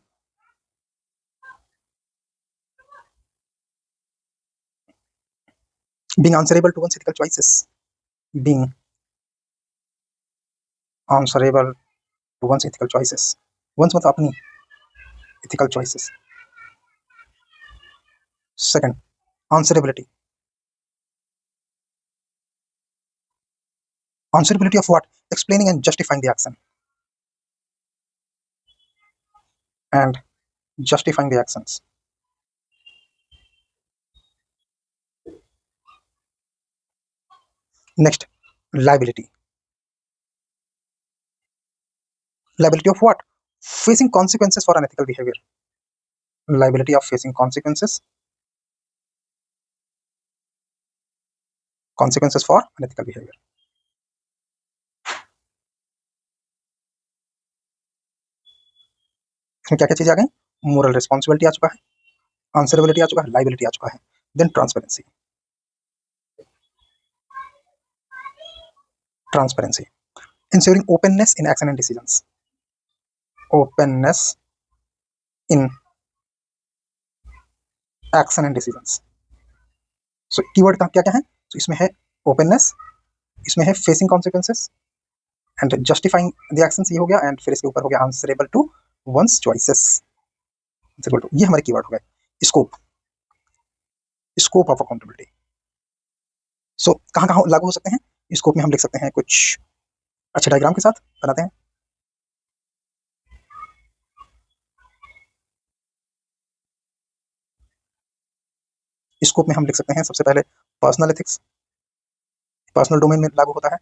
being answerable to one's ethical choices, being answerable to one's ethical choices, one's मतलब अपनी ethical choices। Second, answerability, answerability of what? Explaining and justifying the action and justifying the actions। Next, liability, liability of what? Facing consequences for unethical behavior, liability of facing consequences for unethical behavior। इसमें क्या क्या चीजें आ गई? Moral responsibility आ चुका है, answerability आ चुका है, liability आ चुका है। Then transparency, transparency ensuring openness in action and decisions, openness in action and decisions। So keyword का क्या क्या है? तो इसमें है ओपननेस, इसमें है facing consequences and justifying the actions, ये हो गया। एंड फिर इसके ऊपर हो गया आंसरेबल टू वंस चॉइसेस। ये हमारे कीवर्ड हो गए। Scope, scope of accountability. So कहाँ कहाँ लागू हो सकते हैं? स्कोप में हम लिख सकते हैं कुछ अच्छे डायग्राम के साथ बनाते हैं। स्कोप में हम लिख सकते हैं सबसे पहले पर्सनल एथिक्स, पर्सनल डोमेन में लागू होता है।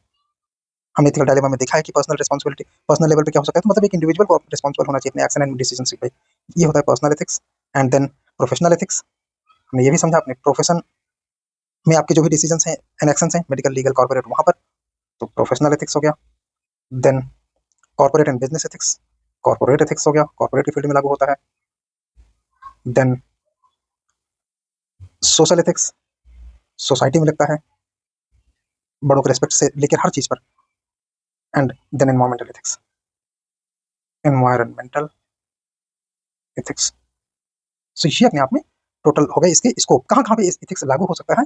हमने एथिकल डायलेमा में देखा है कि पर्सनल रिस्पॉन्सिबिलिटी पर्सनल लेवल पे क्या हो सकता है, तो मतलब एक इंडिविजुअल को रिस्पॉन्सिबल होना चाहिए अपने एक्शन एंड डिसीजन से। ये होता है personal ethics. And then professional ethics, हमने ये भी समझा अपने प्रोफेशन में आपके जो भी डिसीजन हैं एंड एक्शंस हैं, मेडिकल, लीगल, कॉर्पोरेट, वहाँ पर, तो प्रोफेशनल एथिक्स हो गया। Then corporate and business ethics, corporate ethics हो गया, कॉर्पोरेट की फील्ड में लागू होता है। देन सोशल एथिक्स, सोसाइटी में लगता है, बड़ों के रिस्पेक्ट से लेकर हर चीज पर। And then environmental ethics, environmental ethics. So ये अपने आप में टोटल हो गए इसके स्कोप। कहाँ कहाँ पे एथिक्स लागू हो सकता है,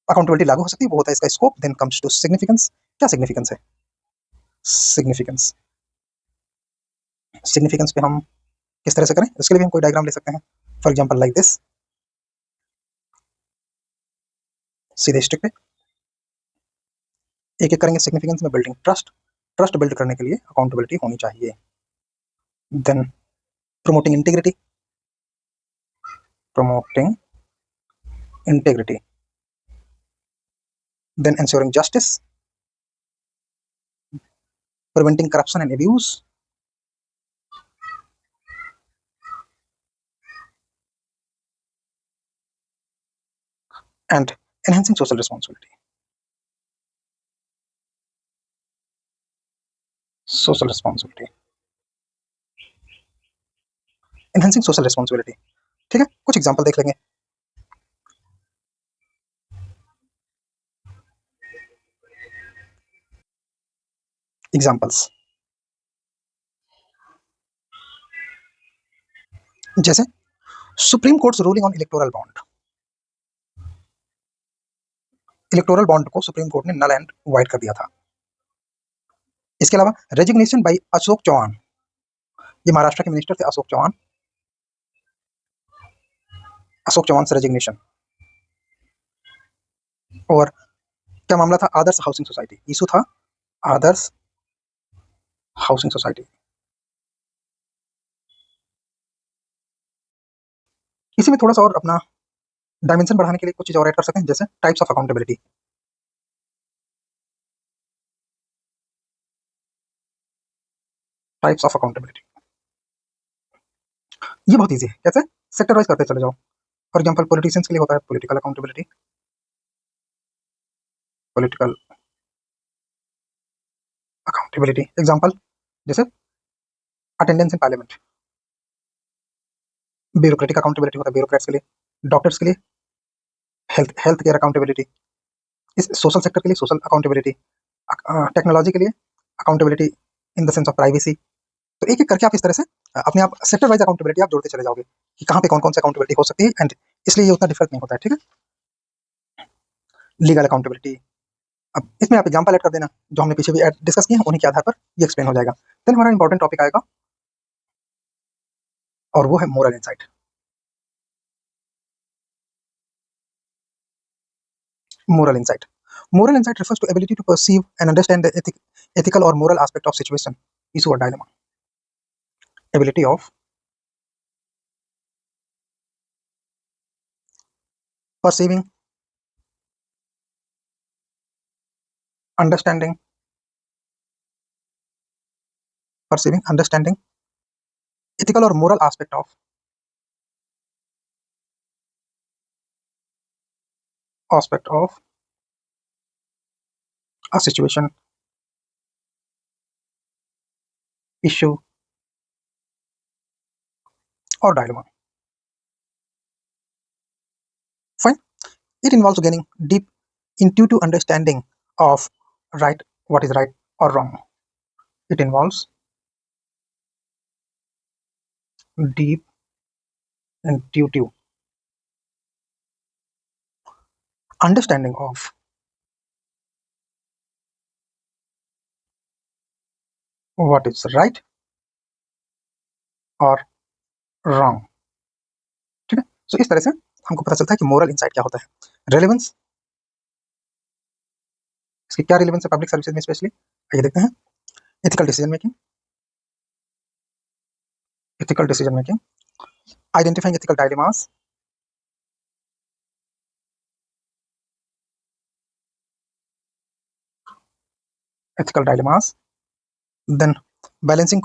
अकाउंटेबिलिटी लागू हो सकती है, वो होता है इसका scope. Then comes to significance. क्या सिग्निफिकेंस है? सिग्निफिकेंस, सिग्निफिकेंस पे हम किस तरह से करें, इसके लिए भी हम कोई डायग्राम ले सकते हैं। फॉर एग्जाम्पल लाइक दिस, सीधे स्टिक पे एक एक करेंगे। सिग्निफिकेंस में बिल्डिंग ट्रस्ट, ट्रस्ट बिल्ड करने के लिए अकाउंटेबिलिटी होनी चाहिए। Then promoting integrity, promoting integrity, then ensuring justice, preventing corruption and abuse, and enhancing social responsibility, social responsibility, enhancing social responsibility। ठीक है, कुछ एग्जांपल देख लेंगे। एग्जांपल्स जैसे supreme courts ruling on electoral bond, electoral bond को supreme court ने null and wide कर दिया था। इसके अलावा रेजिग्नेशन बाय अशोक चौहान, ये महाराष्ट्र के मिनिस्टर थे अशोक चौहान, अशोक चौहान से रेजिग्नेशन। और क्या मामला था? आदर्श हाउसिंग सोसाइटी, इशू था आदर्श हाउसिंग सोसाइटी। इसी में थोड़ा सा और अपना डायमेंशन बढ़ाने के लिए कुछ चीज और ऐड कर सकते हैं, जैसे types of accountability. Types of accountability, ये बहुत ईजी है। कैसे? सेक्टर वाइज करते चले जाओ। फॉर एग्जाम्पल पॉलिटिशियंस के लिए होता है political accountability, political accountability. Example जैसे attendance in parliament. Bureaucratic accountability होता है ब्यूरोक्रेट्स के लिए। डॉक्टर्स के लिए हेल्थ केयर अकाउंटेबिलिटी। इस सोशल सेक्टर के लिए सोशल अकाउंटेबिलिटी। टेक्नोलॉजी के लिए accountability in the sense of privacy. तो एक एक करके आप इस तरह से अपने आप सेक्टर वाइज अकाउंटेबिलिटी आप जोड़ते चले जाओगे कि कहाँ पे कौन कौन सी अकाउंटेबिलिटी हो सकती है, एंड इसलिए ये उतना डिफरेंट नहीं होता है। ठीक है, लीगल अकाउंटेबिलिटी, अब इसमें आप एग्जाम्पल ऐड कर देना जो हमने पीछे भी डिस्कस किए हैं, उन्हीं के आधार पर ये एक्सप्लेन हो जाएगा। देन हमारा इंपॉर्टेंट टॉपिक आएगा और वो है moral insight. Moral insight. Moral insight refers to ability to perceive and understand the ethical or moral aspect of situation, issue or dilemma. Ability of perceiving, understanding, ethical or moral aspect of a situation, issue or dilemma. Fine. It involves gaining deep intuitive understanding of what is right or wrong. It involves deep intuitive understanding of what is right or wrong. ठीक है, सो इस तरह से हमको पता चलता है कि मोरल इंसाइट क्या होता है। रेलेवेंस, इसकी क्या रिलेवेंस है पब्लिक सर्विसेज में स्पेशली, आइए देखते हैं। Ethical decision making, identifying ethical dilemmas, then balancing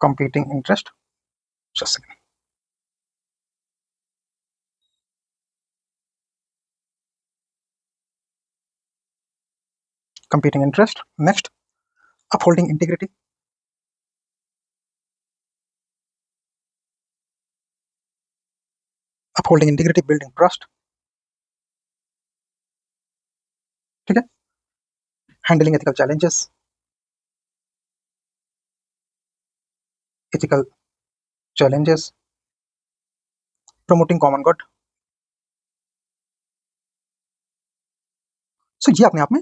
competing interest, just a second. Competing interest. Next, upholding integrity, building trust. ठीक है, handling ethical challenges, promoting common good. सो ये अपने आप में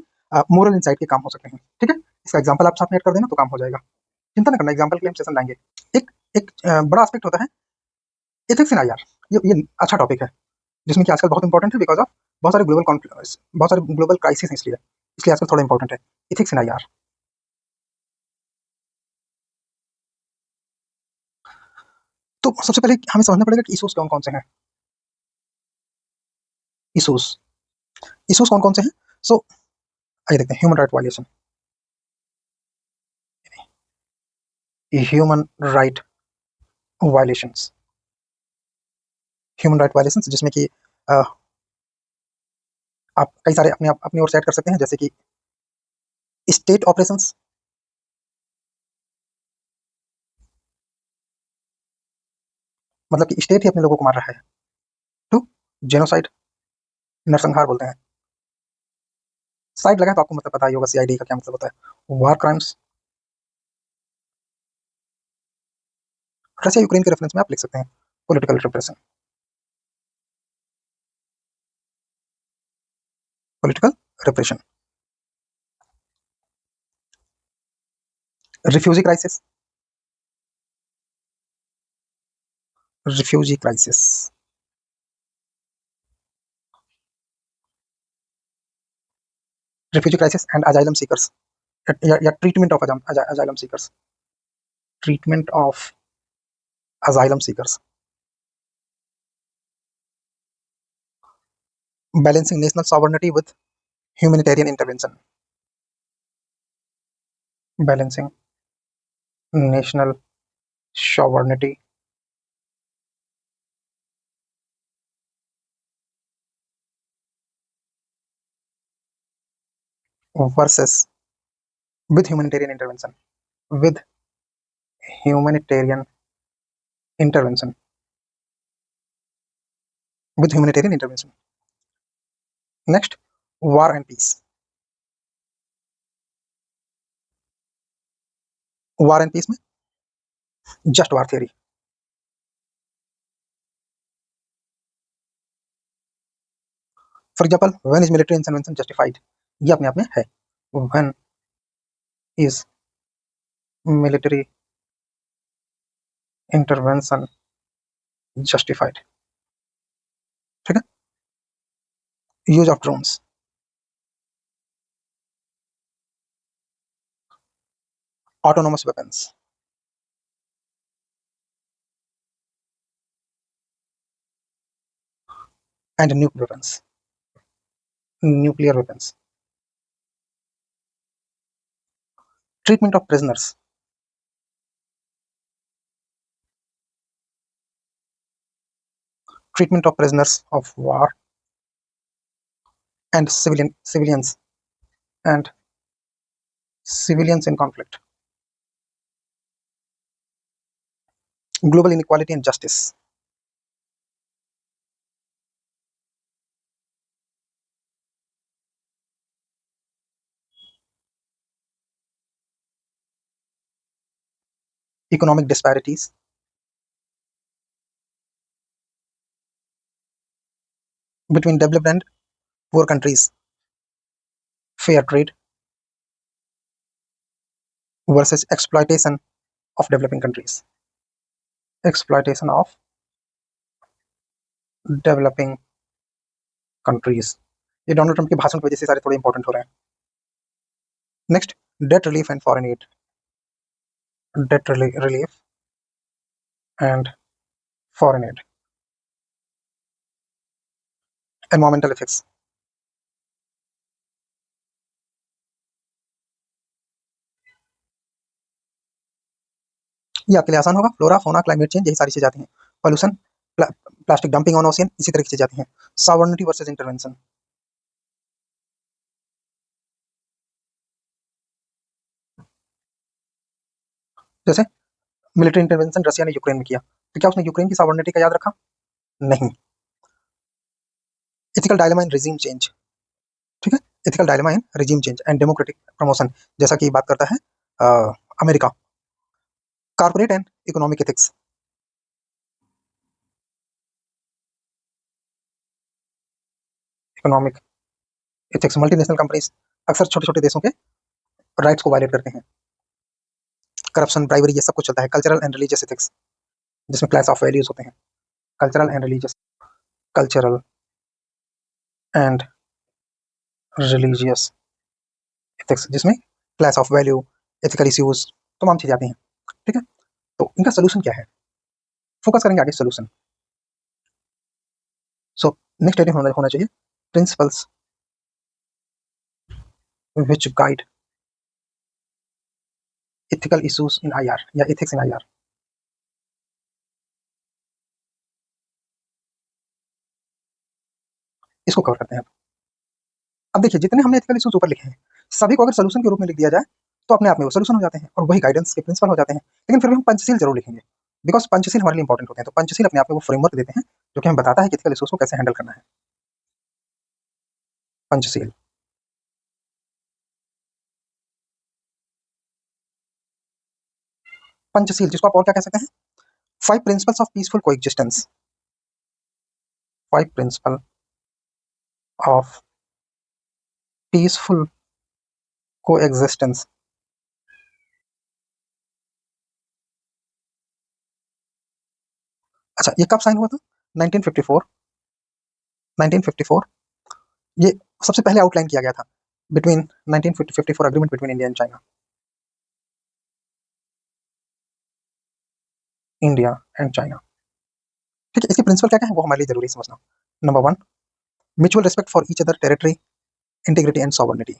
मोरल इंसाइट के काम हो सकते हैं। ठीक है, इसका एग्जांपल आप साथ में ऐड कर देना तो काम हो जाएगा, चिंता ना करना, एग्जांपल के लिए हम सेशन लाएंगे। एक एक बड़ा एस्पेक्ट होता है एथिक्स इन आईआर। ये अच्छा टॉपिक है जिसमें कि आजकल बहुत इंपॉर्टेंट है बिकॉज ऑफ बहुत सारे ग्लोबल क्राइसिस हैं, इसलिए आजकल थोड़ा इंपॉर्टेंट है एथिक्स इन आईआर। तो सबसे पहले हमें समझना पड़ेगा कि इशूज कौन कौन से हैं। इशूज कौन कौन से हैं? सो आइए देखते हैं। ह्यूमन राइट वायलेशन, जिसमें कि आप कई सारे अपनी ओर से ऐड कर सकते हैं, जैसे कि स्टेट ऑपरेशंस, मतलब कि स्टेट ही अपने लोगों को मार रहा है। टू, जेनोसाइड, नरसंहार बोलते हैं। साइड लगा तो आपको मतलब पता ही होगा सीआईडी का क्या मतलब होता है। वार क्राइम्स, रशिया यूक्रेन के रेफरेंस में आप लिख सकते हैं political repression, refugee crisis, and asylum seekers, या treatment of asylum seekers, balancing national sovereignty with humanitarian intervention, balancing national sovereignty versus with humanitarian intervention, with humanitarian intervention, with humanitarian intervention. Next, war and peace. War and peace में just war theory. For example, when is military intervention justified? ये अपने आप में है. When is military intervention justified? ठीक है. Use of drones, autonomous weapons, and nuclear weapons. Nuclear weapons. Treatment of prisoners. Treatment of prisoners of war and civilians and civilians in conflict. Global inequality and justice. Economic disparities. Between developed and poor countries. Fair trade versus exploitation of developing countries. Exploitation of developing countries. ये Donald Trump के भाषण की वजह से सारे थोड़े important हो रहे हैं. Next, debt relief and foreign aid. Debt relief and foreign aid. Environmental effects. ये आपके लिए आसान होगा. फ्लोरा, फौना, क्लाइमेट चेंज, यही सारी चीजें आती हैं. Pollution, plastic dumping on ocean, इसी तरह की चीजें आती हैं. Sovereignty versus intervention. जैसे मिलिट्री इंटरवेंशन रशिया ने यूक्रेन में किया, तो क्या उसने यूक्रेन की सॉवरेनिटी का याद रखा? नहीं. एथिकल डायलेमा इन रिजीम चेंज. ठीक है. Ethical dilemma in regime change and democratic promotion, जैसा कि बात करता है America. Corporate and economic ethics. Economic ethics. Multinational companies अक्सर छोटे छोटे देशों के राइट्स को वायलेट करते हैं. करप्शन, ब्राइवरी, ये सब कुछ चलता है. कल्चरल एंड रिलीजियस एथिक्स, जिसमें क्लैश ऑफ वैल्यूज होते हैं. Cultural and religious. Cultural and religious ethics, जिसमें clash of value, ethical issues, तमाम चीजें आती हैं. ठीक है. तो इनका सोल्यूशन क्या है? फोकस करेंगे आगे सोल्यूशन. सो नेक्स्ट हेडिंग होना चाहिए principles which guide ethical issues in IR या एथिक्स इन आईआर. इसको कवर करते हैं. अब देखिए, जितने हमने एथिकल इश्यूज ऊपर लिखे हैं, सभी को अगर सोल्यूशन के रूप में लिख दिया जाए तो अपने आप में वो सोल्यूशन हो जाते हैं और वही गाइडेंस के प्रिंसिपल हो जाते हैं. लेकिन फिर भी हम पंचशील जरूर लिखेंगे, बिकॉज पंचशील हमारे लिए इंपॉर्टेंट होते हैं. तो पंचशील अपने आप में वो फ्रेमवर्क देते हैं जो कि हमें बताता है कि एथिकल इश्यूज को कैसे हैंडल करना है. पंचशील. पंचशील जिसको आप और क्या कह सकते हैं? 5 principles of peaceful coexistence. 5 principle of peaceful coexistence. अच्छा, ये कब साइन हुआ था? 1954. 1954 ये सबसे पहले आउटलाइन किया गया था between 1954 agreement between India and China. India and China. ठीक है. इसके प्रिंसिपल क्या क्या है वो हमारे लिए जरूरी समझना. Number 1, mutual respect for each other territory integrity and sovereignty,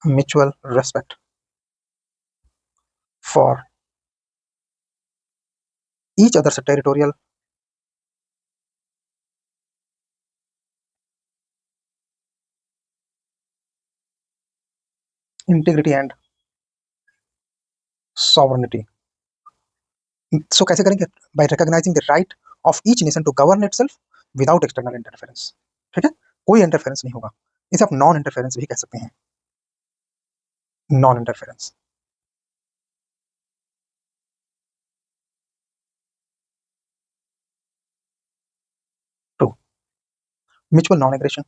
mutual respect for each other's territorial integrity and sovereignty. So कैसे करेंगे? By recognizing the right of each nation to govern itself without external interference. ठीक है, कोई interference नहीं होगा, इसे आप non interference भी कह सकते हैं, non interference. Two, mutual non aggression,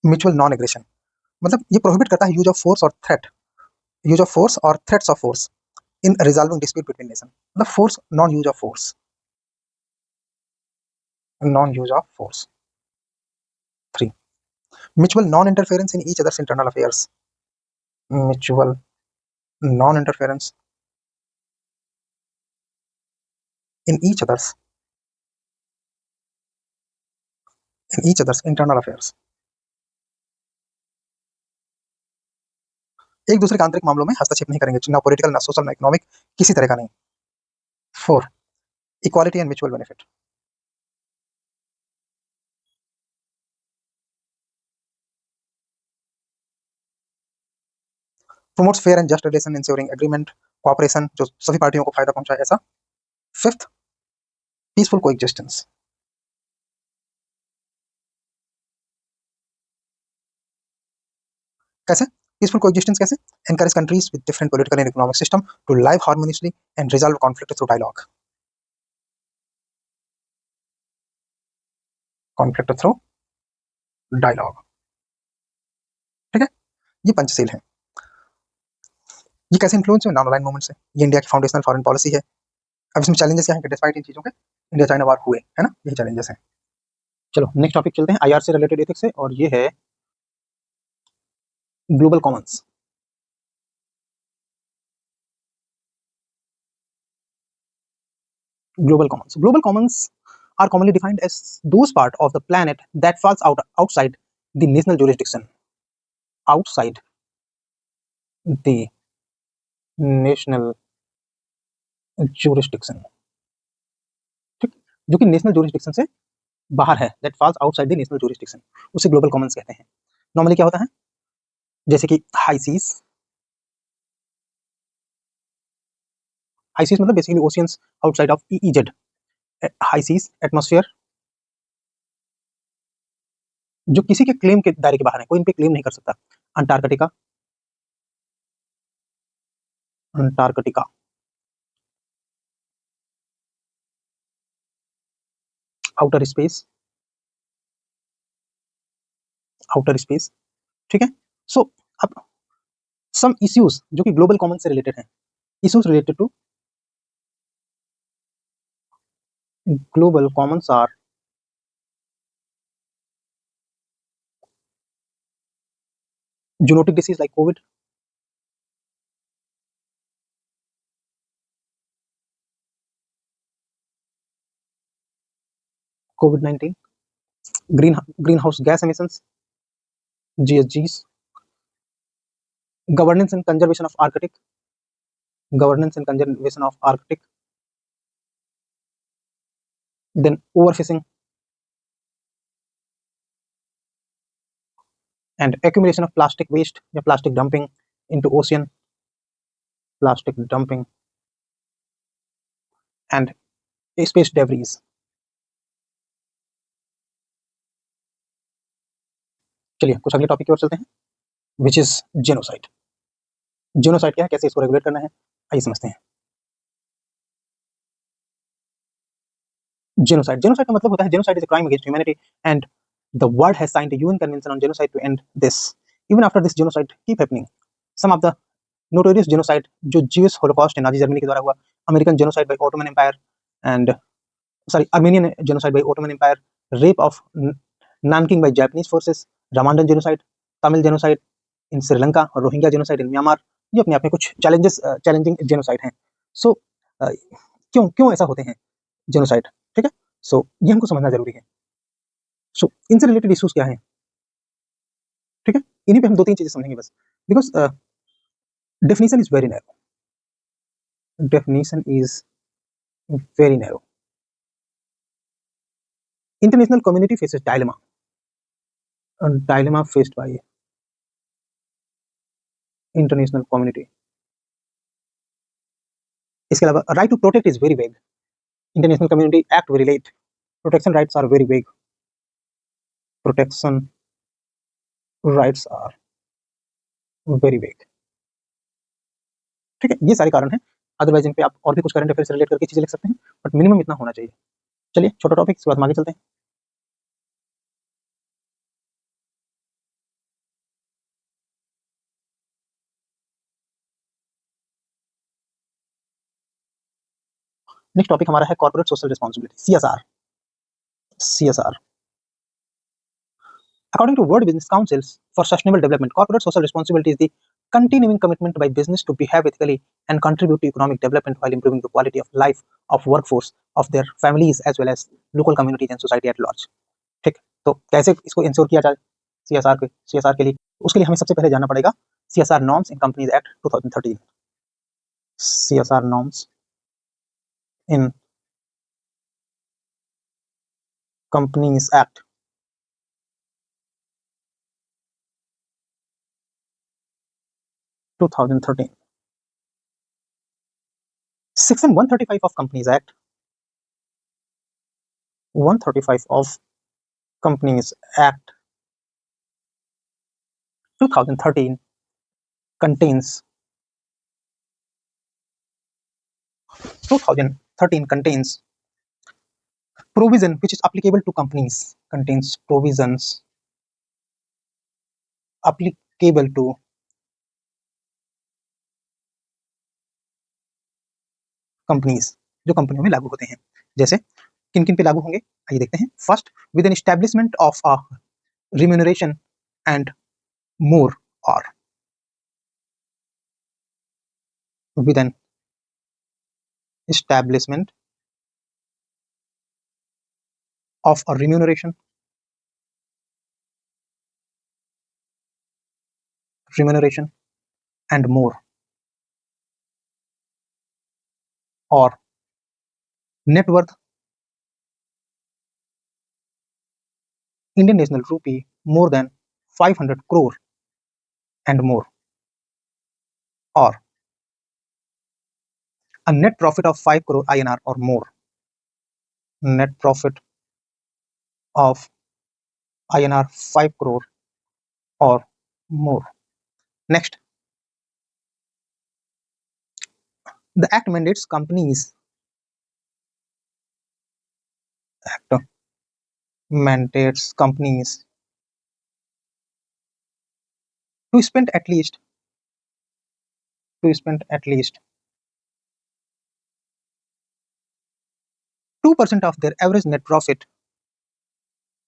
mutual non aggression मतलब ये प्रोहिबिट करता है यूज ऑफ फोर्स और थ्रेट, यूज ऑफ फोर्स और threats of force in resolving dispute between nation, मतलब force, non use of force, non use of force. Three, mutual non interference in each other's internal affairs, mutual non interference in each other's internal affairs, एक दूसरे के आंतरिक मामलों में हस्तक्षेप नहीं करेंगे, ना पॉलिटिकल, ना सोशल, ना इकोनॉमिक, किसी तरह का नहीं। Four, equality and mutual benefit, promotes fair and just relation ensuring agreement cooperation, जो सभी पार्टियों को फायदा पहुंचाए ऐसा। फिफ्थ, पीसफुल कोएग्जिस्टेंस, कैसे पीसफुल कोएग्जिस्टेंस कैसे? Encourage countries with different political and economic system to live harmoniously and resolve conflict through dialogue, conflict through dialogue. ठीक है, ये पंचशील है। ये कैसे इन्फ्लुएंस है? नॉन अलाइंड मूवमेंट से। ये इंडिया की फाउंडेशनल फॉरेन पॉलिसी है। अब इसमें चैलेंजेस क्या है कि डिस्पाइट इन चीजों के इंडिया चाइना वार हुए, है ना, यही चैलेंजेस हैं। चलो नेक्स्ट टॉपिक चलते हैं, आईआर से रिलेटेड एथिक्स है, और ये है global Commons. Global commons are commonly defined as those part of the planet that falls outside the national jurisdiction, outside the national jurisdiction, ठीक, जो कि नेशनल जुरिस्डिक्शन से बाहर है, that falls outside the national jurisdiction, उसे global commons कहते हैं। Normally क्या होता है, जैसे कि हाई सीज मतलब basically oceans outside of EEZ, high seas atmosphere जो किसी के क्लेम के दायरे के बाहर है, कोई इन पे क्लेम नहीं कर सकता। Antarctica, Antarctica, outer space, outer space, ठीक है। सो अब सम इश्यूज जो कि ग्लोबल कॉमन से रिलेटेड हैं, issues related to global commons are zoonotic disease like COVID-19, greenhouse gas emissions, GHGs, governance and conservation of Arctic, then overfishing and accumulation of plastic waste या plastic dumping into ocean, plastic dumping and space debris। चलिए कुछ अगले topic की ओर चलते हैं, which is genocide. Genocide क्या है, कैसे इसको रेगुलेट करना है, आइए समझते हैं। जेनोसाइड, जेनोसाइड का मतलब होता है, genocide is a crime against humanity and the world has signed the UN convention on genocide to end this. Even after this genocide keep happening. Some of the notorious genocide जो Jewish Holocaust है, Nazi Germany के द्वारा हुआ, American genocide by Ottoman empire and Armenian genocide by Ottoman empire, rape of Nanking by Japanese forces, Rwandan genocide, Tamil genocide in Sri Lanka और Rohingya genocide in Myanmar. ये अपने आप में कुछ चैलेंजिंग जेनोसाइड हैं। सो क्यों क्यों ऐसा होते हैं जेनोसाइड, ठीक है। सो ये हमको समझना जरूरी है। सो इनसे रिलेटेड इश्यूज क्या है, ठीक है, इन्हीं पे हम 2-3 चीजें समझेंगे बस, because definition is very narrow, definition is very narrow. International community faces dilemma faced by international community. इसके अलावा right to protect is very vague, international community act very late, protection rights are very vague, protection rights are very vague, ठीक है, ये सारे कारण हैं। Otherwise in पे आप और भी कुछ करंट अफेयर से रिलेट करके चीजें लिख सकते हैं, बट मिनिमम इतना होना चाहिए। चलिए छोटा टॉपिक, इसके बाद हम आगे चलते हैं। नेक्स्ट टॉपिक हमारा है corporate social responsibility, CSR. CSR, according to World Business Council for Sustainable Development, corporate social responsibility is the continuing commitment by business to behave ethically and contribute to economic development while improving the quality of life of workforce, of their families as well as local communities and society at large। ठीक, तो कैसे इसको ensure किया जाए CSR के लिए, उसके लिए हमें सबसे पहले जानना पड़ेगा CSR norms in companies act 2013। CSR norms in companies act 2013। Section 135 of Companies Act 135 of Companies Act 2013 contains 2013 contains provision which is applicable to companies, contains provisions applicable to companies, जो कंपनियों में लागू होते हैं। जैसे किन किन पे लागू होंगे आइए देखते हैं। First, with an establishment of a remuneration and more, और with an establishment of a remuneration and more, और net worth Indian national rupee more than 500 crore and more, or a net profit of 5 crore INR or more, net profit of INR 5 crore or more. Next, the act mandates companies act mandates companies to spend at least 2% of their average net profit,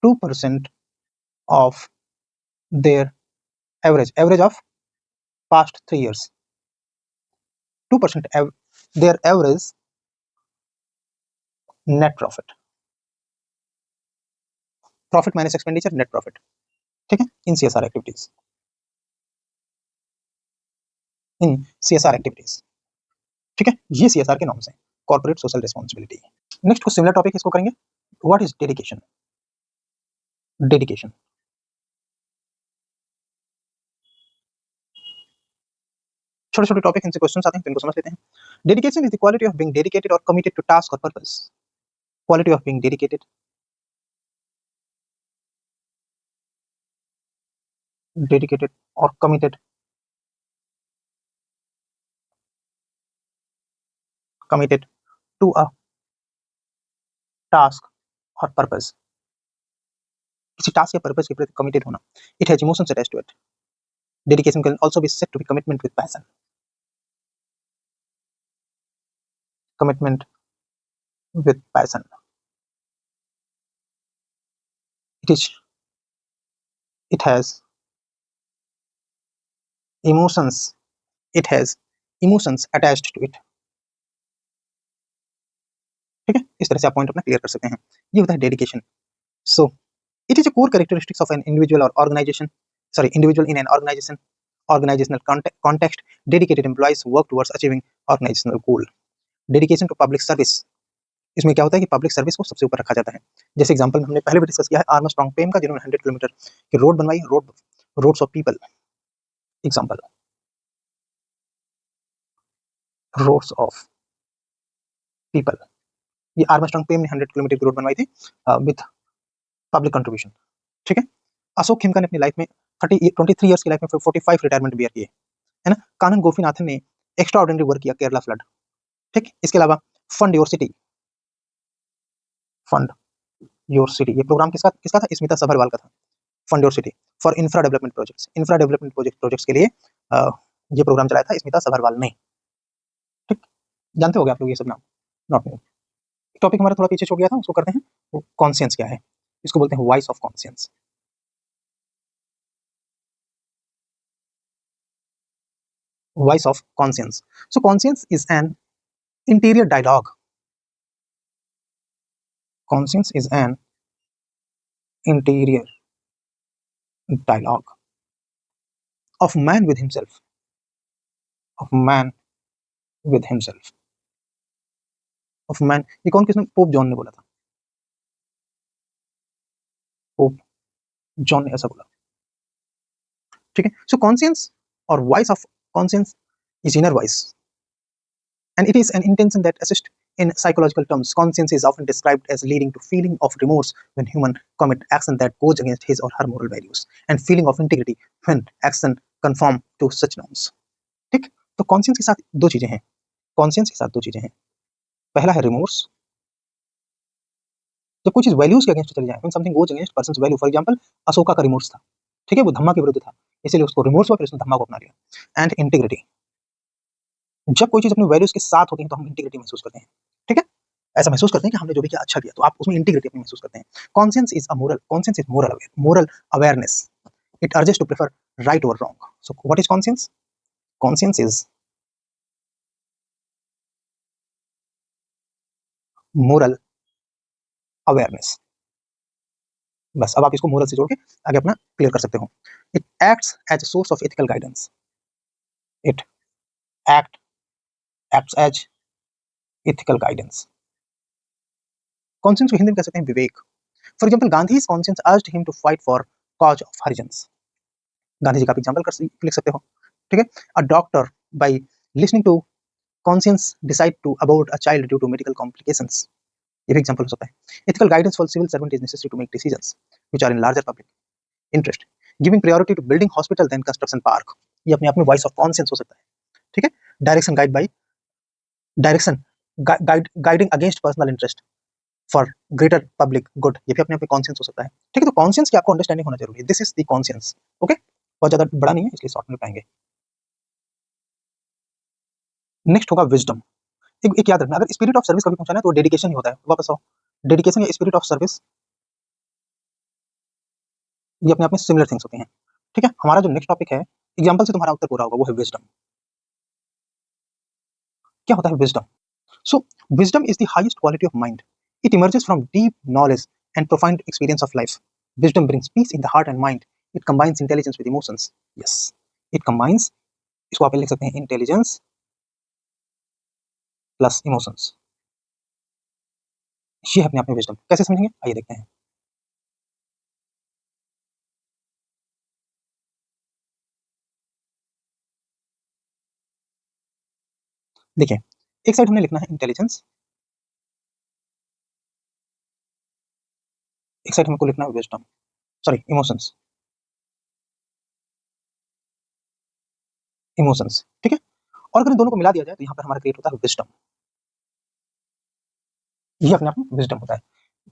2% of their average of past 3 years, 2% their average net profit minus expenditure, net profit, ठीक है, इन CSR activities, ठीक है, ये CSR के norms हैं, corporate social responsibility. Next कुछ similar topic इसको करेंगे। व्हाट इज डेडिकेशन, डेडिकेशन, छोटे छोटे टॉपिक, इनसे क्वेश्चंस आते हैं तो इनको समझ लेते हैं। Dedication is the quality of being dedicated और कमिटेड टू टास्क और purpose, quality of being dedicated, और कमिटेड टू अ टास्क और पर्पस, किसी टास्क या पर्पस के प्रति कमिटेड होना। It has emotions attached to it, dedication can also be said to be commitment with passion, commitment with passion, it is it has emotions, it has emotions attached to it, ठीक है, इस तरह से आप point अपना clear कर सकते हैं। ये होता है dedication. So it is a core characteristics of an individual और organization, sorry individual in an organization, organizational context. Dedicated employees work towards achieving organizational goal. Dedication to public service, इसमें क्या होता है कि पब्लिक सर्विस को सबसे ऊपर रखा जाता है। जैसे एग्जांपल हमने पहले भी डिस्कस किया है आर्मस्ट्रांग पेन का, जिन्होंने 100 किलोमीटर की रोड बनवाई, roads of people, example roads of people, ये आर्मस्ट्रांग पेन ने 100 किलोमीटर की रोड बनवाई थी विद पब्लिक कंट्रीब्यूशन। ठीक है, अशोक खेमका ने अपनी लाइफ में 23 ईयर्स की लाइफ में 45 रिटायरमेंट बियर किए, है ना। कानन गोपीनाथन ने एक्स्ट्रा ऑर्डिनरी वर्क किया केरला फ्लड। ठीक, इसके अलावा fund your city, fund your city, ये प्रोग्राम किसका किसका था, स्मिता सभरवाल का था। Fund your city for infra development projects, infra development projects के लिए ये प्रोग्राम चलाया था स्मिता सभरवाल ने। ठीक, जानते हो आप लोग ये सब नाम, नॉट न्यू। टॉपिक हमारा थोड़ा पीछे छूट गया था, उसको करते हैं। वो कॉन्शियंस क्या है, इसको बोलते हैं voice of conscience. Voice of conscience, so conscience is an interior dialogue, conscience is an interior dialogue of man with himself, of man with himself, of man, ये कौन किसने, पोप जॉन ने बोला था, पोप जॉन ने ऐसा बोला। ठीक है, सो कॉन्शियंस और voice of conscience is inner voice and it is an intention that assists in psychological terms. Conscience is often described as leading to feeling of remorse when human commit action that goes against his or her moral values and feeling of integrity when action conform to such norms. ठीक, तो conscience के साथ दो चीजें हैं, conscience के साथ दो चीजें हैं। पहला है रिमोर्स, जब कोई चीज वैल्यूज के अगेंस्ट चली जाए, when something goes against person's value, for example Ashoka का रिमोर्स था, ठीक है, वो धम्मा के विरुद्ध था, इसलिए उसको रिमोर्स हुआ, फिर उसने धम्मा को अपना लिया। एंड इंटीग्रिटी, जब कोई चीज अपनी वैल्यूज के साथ होती है तो हम इंटीग्रिटी महसूस करते हैं। ठीक है, ऐसा महसूस करते हैं कि हमने जो भी किया अच्छा किया, तो आप उसमें इंटीग्रिटी अपनी महसूस करते हैं। Conscience is a moral, conscience is moral awareness, it urges to prefer right over wrong. So what is conscience, conscience is moral awareness. बस अब आप इसको मोरल से जोड़ के आगे अपना क्लियर कर सकते हो। It acts as a source of ethical guidance, it acts as ethical guidance. Conscience को हिंदी में कह सकते हैं विवेक। For example Gandhi's conscience urged him to fight for cause of Harijans, Gandhi ji का एग्जांपल लिख सकते हो। ठीक है, a doctor by listening to conscience decide to abort a child due to medical complications, ये भी एग्जांपल हो सकता है। Ethical guidance for civil servant is necessary to make decisions which are in larger public interest, giving priority to building hospital then construction park, ये अपने आप में voice of conscience हो सकता है। ठीक है, direction guiding against personal interest for greater public good, ये भी अपने आप में कॉन्शियंस हो सकता है। ठीक है, तो कॉन्शियंस की आपको अंडरस्टैंडिंग होना जरूरी है। This is the conscience. Okay, बहुत ज्यादा बड़ा नहीं है इसलिए शॉर्ट में पाएंगे। नेक्स्ट होगा विजडम। एक याद रखना, अगर स्पिरिट ऑफ सर्विस कभी पूछा ना तो डेडिकेशन ही होता है। वापस आओ, डेडिकेशन या स्पिरिट ऑफ सर्विस ये अपने आप में सिमिलर थिंग्स होते हैं। ठीक है, हमारा जो नेक्स्ट टॉपिक है, एग्जांपल से तुम्हारा उत्तर पूरा होगा, वो है विजडम। क्या होता है wisdom? So wisdom is the highest quality of mind, it emerges from deep knowledge and profound experience of life. Wisdom brings peace in the heart and mind, it combines intelligence with emotions. Yes, it combines, इसको आप लिख सकते हैं intelligence plus emotions. ये अपने आप में wisdom. कैसे समझेंगे, आइए देखते हैं। देखिए, एक साइड हमने लिखना है इंटेलिजेंस, एक साइड हमको लिखना है विजडम, सॉरी इमोशंस, इमोशंस। ठीक है, और अगर इन दोनों को मिला दिया जाए तो यहाँ पर हमारा क्रिएट होता है विजडम। ये अपने आप में विजडम होता है।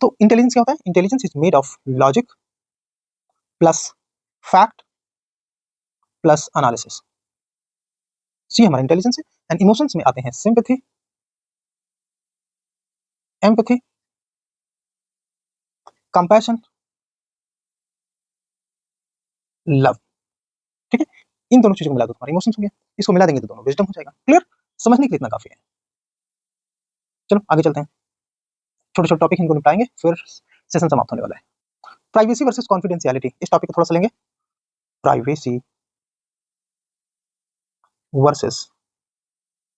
तो इंटेलिजेंस क्या होता है? Intelligence is made of logic plus fact plus analysis, see हमारा इंटेलिजेंस है। एंड इमोशंस में आते हैं सिंपैथी, एम्पैथी, कंपैशन, लव। ठीक है, इन दोनों चीजों को मिला दो तुम्हारा इमोशंस हो गया, इसको मिला देंगे तो दोनों विजडम हो जाएगा। क्लियर, समझने के लिए इतना काफी है। चलो आगे चलते हैं। छोटे छोटे टॉपिक इनको निपटाएंगे, फिर सेशन समाप्त होने वाला है। प्राइवेसी वर्सेस कॉन्फिडेंशियलिटी, इस टॉपिक को थोड़ा सा लेंगे। Privacy versus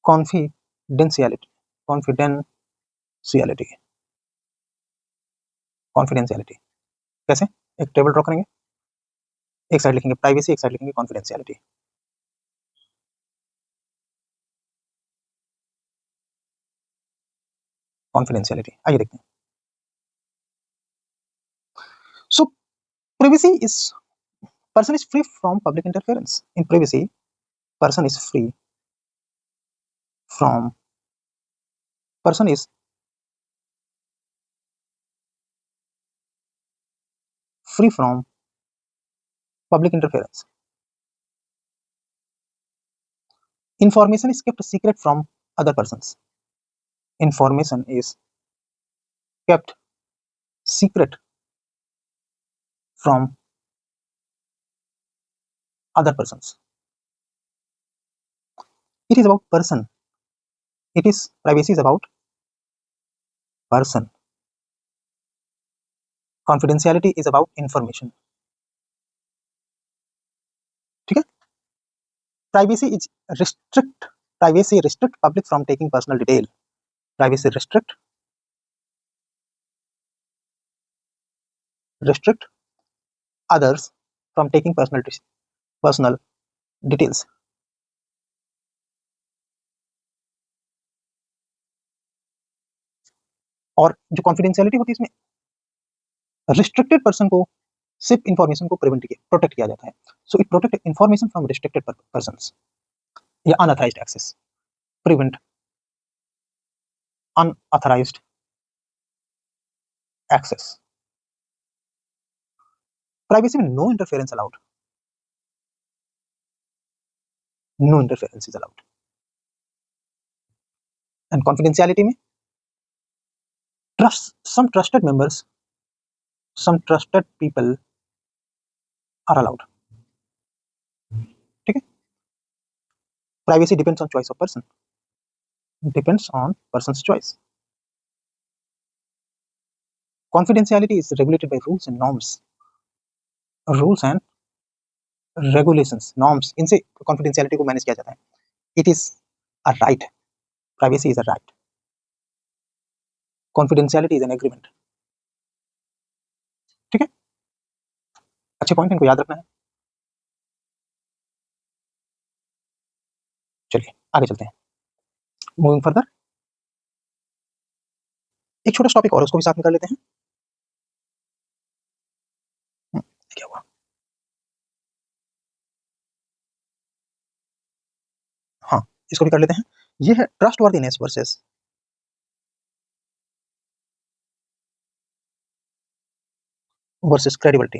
confidentiality, confidentiality, confidentiality कैसे, एक टेबल ड्रॉ करेंगे, एक साइड लिखेंगे प्राइवेसी, एक साइड लिखेंगे कॉन्फिडेंशियलिटी। कॉन्फिडेंशियलिटी, आइए देखते हैं। सो privacy is, person is free from public interference. In privacy, person is free from, person is free from public interference. Information is kept secret from other persons. Information is kept secret from other persons. It is about person. It is, privacy is about person. Confidentiality is about information. ठीक है? Privacy is restrict, privacy restrict public from taking personal detail. Privacy restrict others from taking personal details. और जो confidentiality होती है इसमें restricted person को सिर्फ information को प्रोटेक्ट किया जाता है। So it protect information from restricted persons या unauthorized access, prevent unauthorized access. Privacy में no interference allowed, no interference is allowed. And confidentiality में some trusted members, some trusted people are allowed. ठीक है? Privacy depends on choice of person, depends on person's choice. Confidentiality is regulated by rules and norms, rules and regulations, norms, इनसे confidentiality को manage किया जाता है। It is a right, privacy is a right, confidentiality is an agreement. ठीक है? अच्छे point इनको याद रखना है। चलिए आगे चलते हैं। मूविंग फर्दर, एक छोटा टॉपिक और उसको भी साथ में कर लेते हैं। क्या हुआ? हाँ, इसको भी कर लेते हैं। ये है ट्रस्टवर्दीनेस वर्सेस क्रेडिबिलिटी।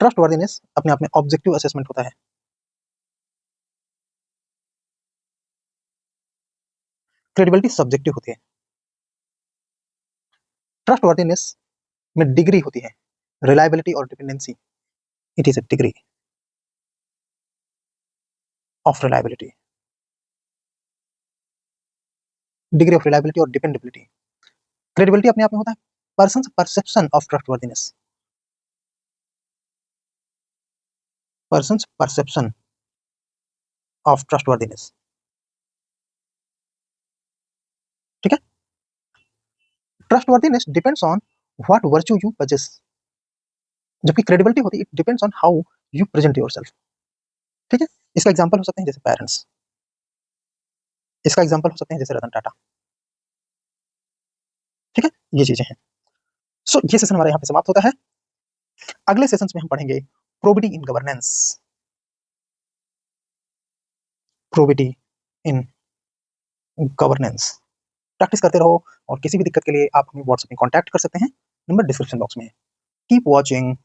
ट्रस्टवर्दीनेस अपने आप में ऑब्जेक्टिव असेसमेंट होता है, क्रेडिबिलिटी सब्जेक्टिव होती है। ट्रस्टवर्दीनेस में डिग्री होती है, रिलायबिलिटी और dependency, it is a degree of reliability, degree of reliability और डिपेंडेबिलिटी। क्रेडिबिलिटी अपने आप में होता है persons perception of trustworthiness, persons perception of trustworthiness. ठीक है? Trustworthiness depends on what virtue you possess, जबकि क्रेडिबिलिटी होती है it depends on how you present yourself. ठीक है? इसका एग्जांपल हो सकते हैं जैसे पेरेंट्स, इसका एग्जांपल हो सकते हैं जैसे रतन टाटा। ठीक है? ये चीजें हैं। सो ये सेशन हमारा यहाँ पे समाप्त होता है। अगले सेशंस में हम पढ़ेंगे probity in governance, probity in governance. Practice करते रहो और किसी भी दिक्कत के लिए आप हमें व्हाट्सएप में कांटेक्ट कर सकते हैं, नंबर डिस्क्रिप्शन बॉक्स में है। Keep watching.